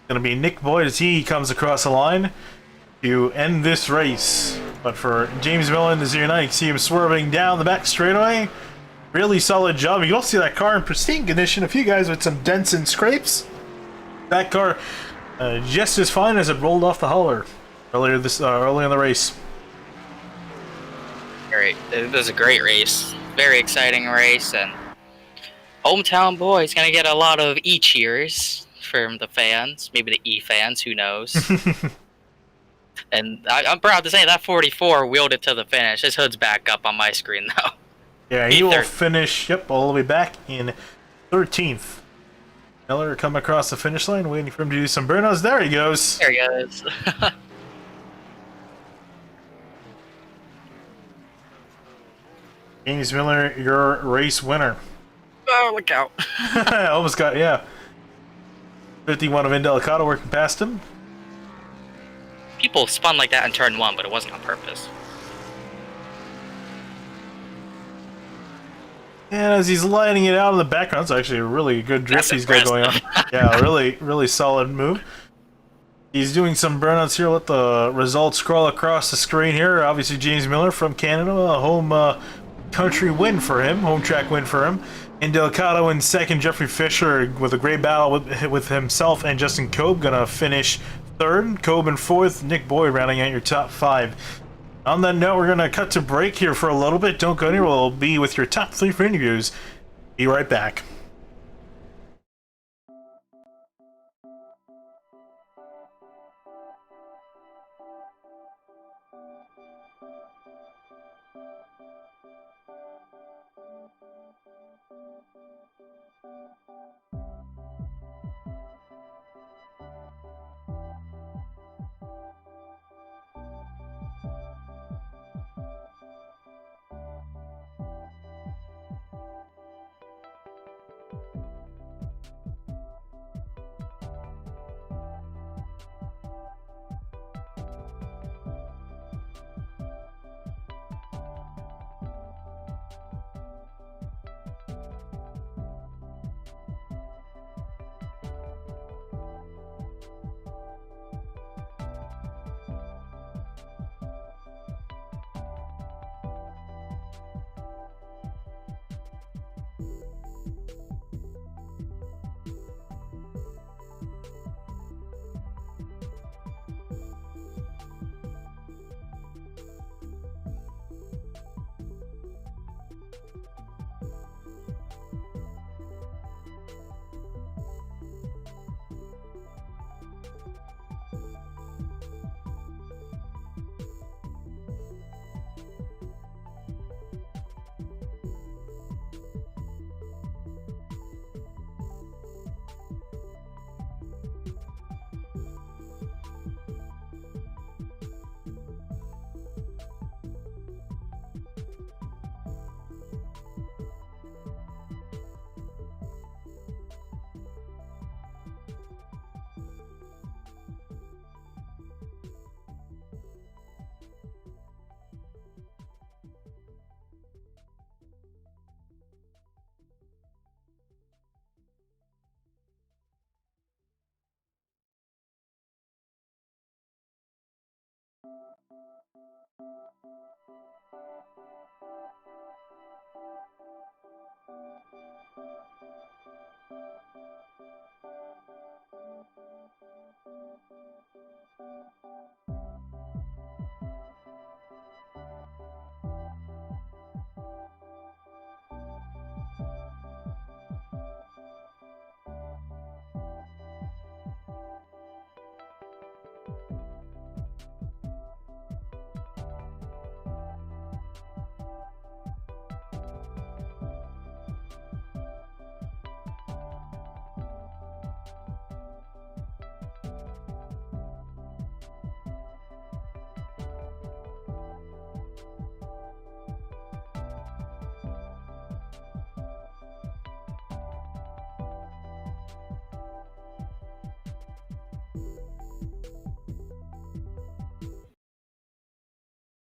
going to be Nick Boyd as he comes across the line to end this race. But for James Miller in the 09, you can see him swerving down the back straightaway. Really solid job. You don't see that car in pristine condition. A few guys with some dents and scrapes. That car just as fine as it rolled off the hauler early in the race. Great. It was a great race. Very exciting race, and hometown boy is going to get a lot of E cheers from the fans. Maybe the E fans, who knows. And I'm proud to say that 44 wheeled it to the finish. His hood's back up on my screen, though. Yeah, he will finish, all the way back in 13th. Miller coming across the finish line, waiting for him to do some burnouts. There he goes. There he goes. James Miller, your race winner. Oh, look out. Almost got, yeah. 51 of Indelicato working past him. People spun like that in turn 1, but it wasn't on purpose. And as he's lighting it out in the background, it's actually a really good drift he's got going on. Yeah, really solid move. He's doing some burnouts here. Let the results scroll across the screen here. Obviously, James Miller from Canada, home country win for him, home track win for him. And Delicado in second, Jeffrey Fisher with a great battle with himself and Justin Kobe gonna finish third. Kobe in fourth, Nick Boyd rounding out your top 5. On that note, we're gonna cut to break here for a little bit. Don't go anywhere. We'll be with your top 3 for interviews. Be right back.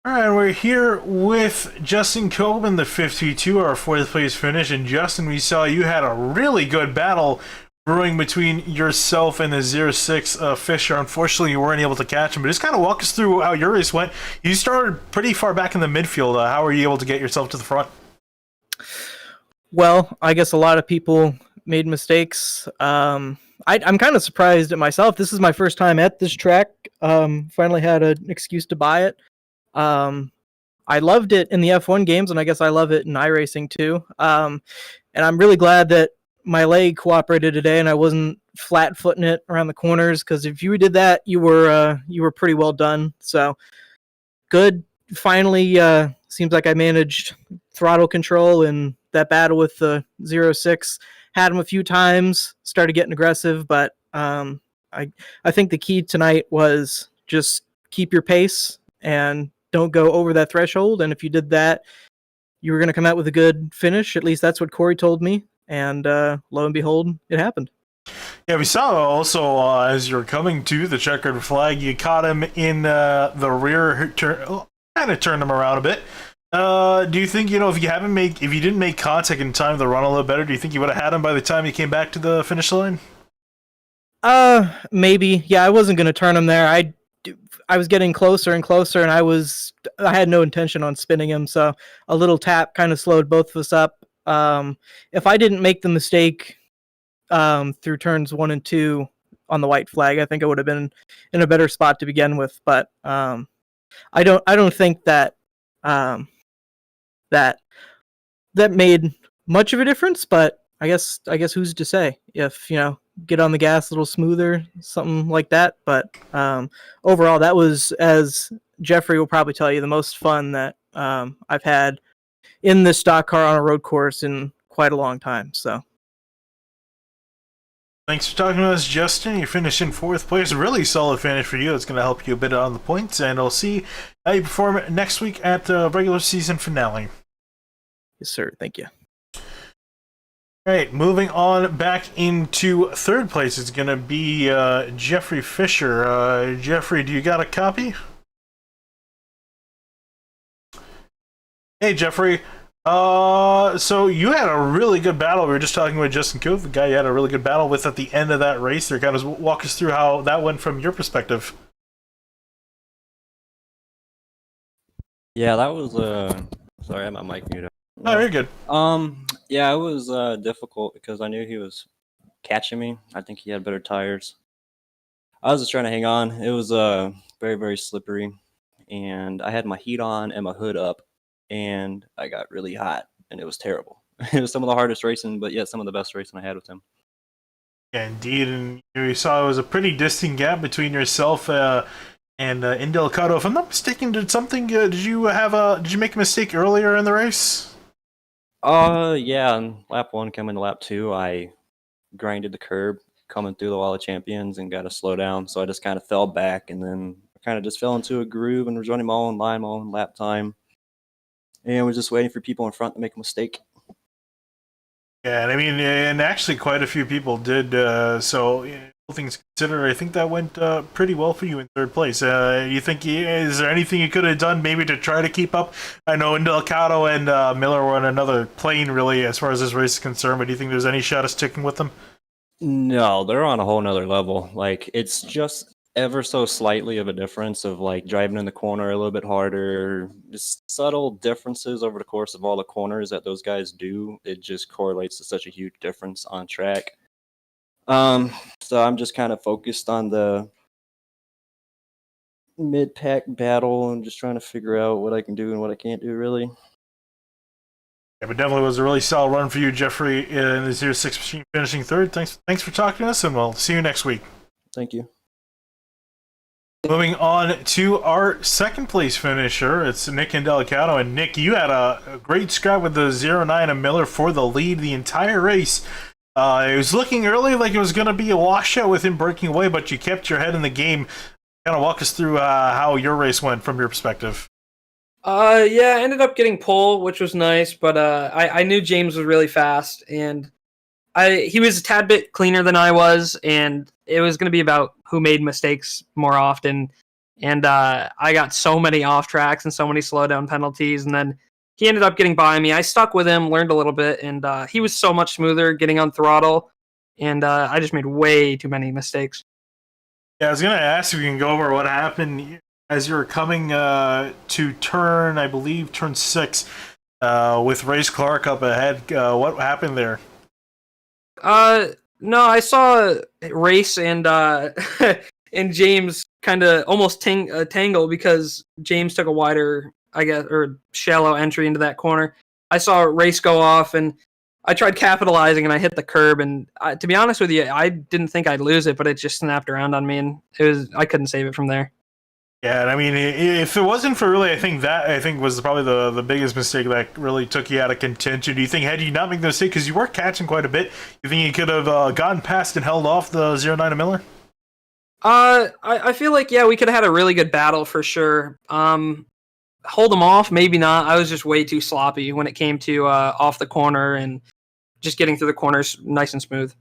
Alright, we're here with Justin Coben, the 52, our 4th place finish. And Justin, we saw you had a really good battle brewing between yourself and the 06 Fisher. Unfortunately, you weren't able to catch him, but just kind of walk us through how your race went. You started pretty far back in the midfield. How were you able to get yourself to the front? Well, I guess a lot of people made mistakes. I'm kind of surprised at myself. This is my first time at this track. Finally had an excuse to buy it. I loved it in the F1 games, and I guess I love it in iRacing too. And I'm really glad that my leg cooperated today, and I wasn't flat-footing it around the corners. Because if you did that, you were pretty well done. So good. Finally, seems like I managed throttle control in that battle with the 06. Had him a few times, started getting aggressive, but I think the key tonight was just keep your pace and don't go over that threshold. And if you did that, you were going to come out with a good finish. At least that's what Corey told me. And lo and behold, it happened. Yeah, we saw also as you were coming to the checkered flag, you caught him in the rear, kind of turned him around a bit. Do you think, if you didn't make contact in time to run a little better, do you think you would have had him by the time you came back to the finish line? Maybe. Yeah, I wasn't going to turn him there. I was getting closer and closer, and I had no intention on spinning him, so a little tap kind of slowed both of us up. If I didn't make the mistake through turns 1 and 2 on the white flag, I think I would have been in a better spot to begin with. But I don't think that that made much of a difference. But I guess who's to say if get on the gas a little smoother, something like that. But overall, that was, as Jeffrey will probably tell you, the most fun that I've had in this stock car on a road course in quite a long time. So. Thanks for talking to us, Justin. You finished in 4th place. A really solid finish for you. It's going to help you a bit on the points, and we'll see how you perform next week at the regular season finale. Yes, sir. Thank you. All right, moving on back into 3rd place. It's going to be Jeffrey Fisher. Jeffrey, do you got a copy? Hey, Jeffrey. So you had a really good battle. We were just talking with Justin Cove, the guy you had a really good battle with at the end of that race there. Kind of walk us through how that went from your perspective. Yeah, that was sorry, I had my mic muted. Oh, you're good. Yeah, it was difficult because I knew he was catching me. I think he had better tires. I was just trying to hang on. It was very, very slippery, and I had my heat on and my hood up, and I got really hot, and it was terrible. It was some of the hardest racing, but yet some of the best racing I had with him. Yeah, indeed, and you saw it was a pretty distinct gap between yourself and Indelicato. If I'm not mistaken, did you make a mistake earlier in the race? Yeah, on lap 1 coming to lap 2, I grinded the curb coming through the wall of champions and got to slow down, so I just kind of fell back, and then I kind of just fell into a groove and was running my own line, my own lap time, and was just waiting for people in front to make a mistake. Yeah, and I mean, and actually quite a few people did, so all things considered, I think that went pretty well for you in 3rd place. You think, is there anything you could have done maybe to try to keep up? I know Indelicato and Miller were on another plane, really, as far as this race is concerned, but do you think there's any shot of sticking with them? No, they're on a whole nother level. Like, it's just ever so slightly of a difference of like driving in the corner a little bit harder, just subtle differences over the course of all the corners that those guys do. It just correlates to such a huge difference on track. So I'm just kind of focused on the mid-pack battle and just trying to figure out what I can do and what I can't do, really. Yeah, but definitely was a really solid run for you, Jeffrey, in this year's 6 machine, finishing 3rd. Thanks for talking to us, and we'll see you next week. Thank you. Moving on to our 2nd place finisher, it's Nick Indelicato. And Nick, you had a great scrap with the 09 and Miller for the lead the entire race. It was looking early like it was going to be a washout with him breaking away, but you kept your head in the game. Kind of walk us through how your race went from your perspective. Yeah, I ended up getting pole, which was nice, but I knew James was really fast, and he was a tad bit cleaner than I was, and it was going to be about who made mistakes more often. And I got so many off tracks and so many slowdown penalties, and then he ended up getting by me. I stuck with him, learned a little bit, and he was so much smoother getting on throttle, and I just made way too many mistakes. Yeah, I was going to ask if you can go over what happened as you were coming to turn 6 with Race Clark up ahead. What happened there? No, I saw Race and and James kind of almost tangle because James took a wider, I guess, or shallow entry into that corner. I saw Race go off, and I tried capitalizing, and I hit the curb. And to be honest with you, I didn't think I'd lose it, but it just snapped around on me, and I couldn't save it from there. Yeah, and I mean, if it wasn't for really, I think was probably the biggest mistake that really took you out of contention. Do you think, had you not made the mistake, because you were catching quite a bit, you think you could have gotten past and held off the 09 Miller? I feel like, yeah, we could have had a really good battle for sure. Hold them off, maybe not. I was just way too sloppy when it came to off the corner and just getting through the corners nice and smooth.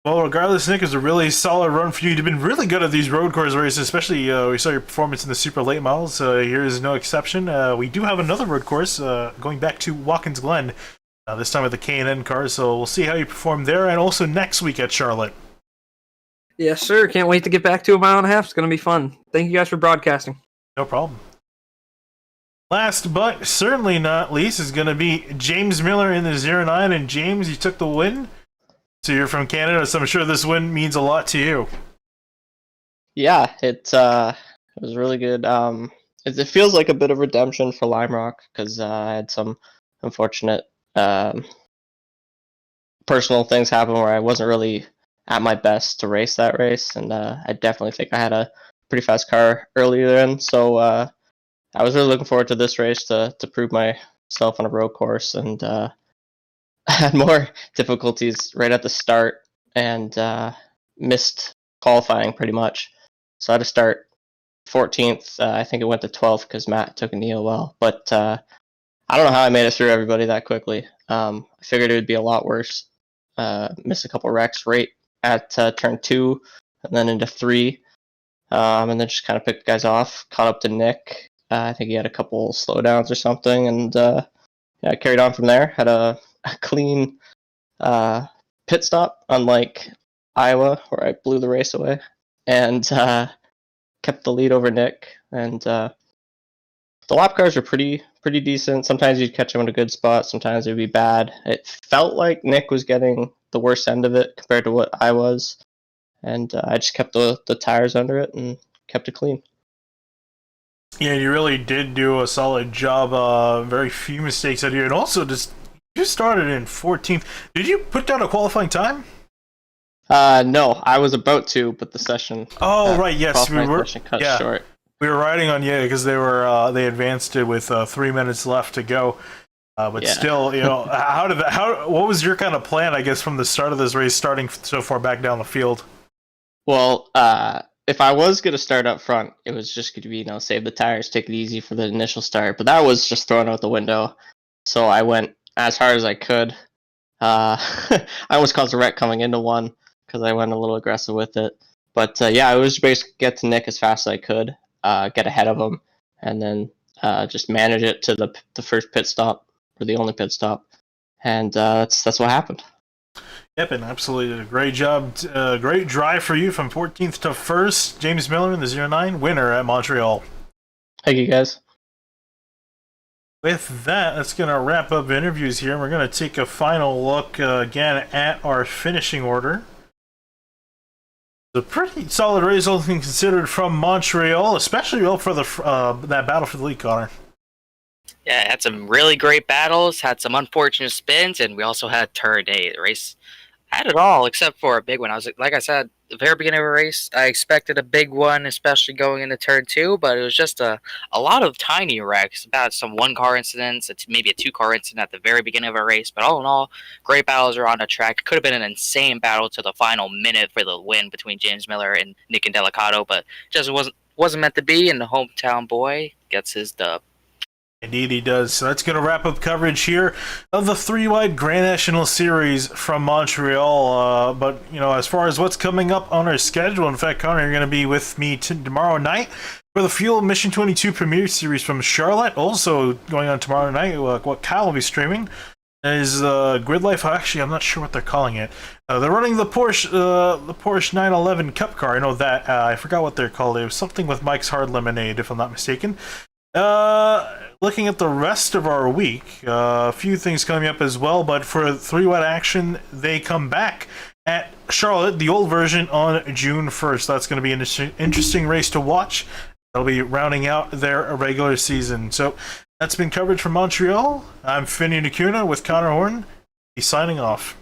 Well, regardless, Nick, it was a really solid run for you. You've been really good at these road course races, especially we saw your performance in the super late models. Here is no exception. We do have another road course going back to Watkins Glen, this time with the K&N cars, so we'll see how you perform there, and also next week at Charlotte. Yes, sir. Can't wait to get back to a mile and a half. It's going to be fun. Thank you guys for broadcasting. No problem. Last but certainly not least is going to be James Miller in the 09. And James, you took the win. So you're from Canada, so I'm sure this win means a lot to you. Yeah, it was really good. It feels like a bit of redemption for Lime Rock because I had some unfortunate personal things happen where I wasn't really at my best to race that race, and I definitely think I had a pretty fast car earlier in. So I was really looking forward to this race to prove myself on a road course, and I had more difficulties right at the start and missed qualifying pretty much. So I had to start 14th. I think it went to 12th because Matt took a NEOL. But I don't know how I made it through everybody that quickly. I figured it would be a lot worse. Missed a couple wrecks right at turn 2 and then into 3. And then just kind of picked guys off. Caught up to Nick. I think he had a couple slowdowns or something. And yeah, I carried on from there. Had a clean pit stop, unlike Iowa, where I blew the race away. And kept the lead over Nick. And the lap cars were pretty decent. Sometimes you'd catch them in a good spot. Sometimes it would be bad. It felt like Nick was getting the worst end of it compared to what I was. And I just kept the tires under it and kept it clean. Yeah, you really did do a solid job. Very few mistakes out here. And also, you started in 14th. Did you put down a qualifying time? No, I was about to, but the session. Oh, right, yes, we were. Cut Yeah, short. we were riding on you because they advanced it with 3 minutes left to go. But Yeah. still, you know, what was your kind of plan? I guess from the start of this race, starting so far back down the field. Well, if I was gonna start up front, it was just gonna be save the tires, take it easy for the initial start. But that was just thrown out the window. So I went as hard as I could. I almost caused a wreck coming into one because I went a little aggressive with it. But yeah, I was basically get to Nick as fast as I could, get ahead of him, and then just manage it to the first pit stop, or the only pit stop. And that's what happened. Yep, and absolutely a great job. Great drive for you from 14th to 1st. James Miller in the 09, winner at Montreal. Thank you, guys. With that, that's going to wrap up interviews here. We're going to take a final look again at our finishing order. A pretty solid race, all things considered, from Montreal, especially well for that battle for the lead, Connor. Yeah, had some really great battles, had some unfortunate spins, and we also had turn 8. The race had it all except for a big one. Like I said, the very beginning of a race, I expected a big one, especially going into turn 2, but it was just a lot of tiny wrecks, about some 1-car incidents, maybe a 2-car incident at the very beginning of a race. But all in all, great battles around the track. Could have been an insane battle to the final minute for the win between James Miller and Nick and Delicato, but just wasn't meant to be, and the hometown boy gets his dub. Indeed he does. So that's going to wrap up coverage here of the 3-wide Grand National Series from Montreal. But, you know, as far as what's coming up on our schedule, in fact, Connor, you're going to be with me tomorrow night for the Fuel Mission 22 Premier Series from Charlotte. Also going on tomorrow night, what Kyle will be streaming is Grid Life. Actually, I'm not sure what they're calling it. They're running the Porsche 911 Cup car. I know that. I forgot what they're called. It was something with Mike's Hard Lemonade, if I'm not mistaken. Looking at the rest of our week, a few things coming up as well, but for 3-wide action, they come back at Charlotte, the old version, on June 1st. That's going to be an interesting race to watch. They'll be rounding out their regular season. So that's been coverage from Montreal. I'm Finney Nakuna with Connor Horn. He's signing off.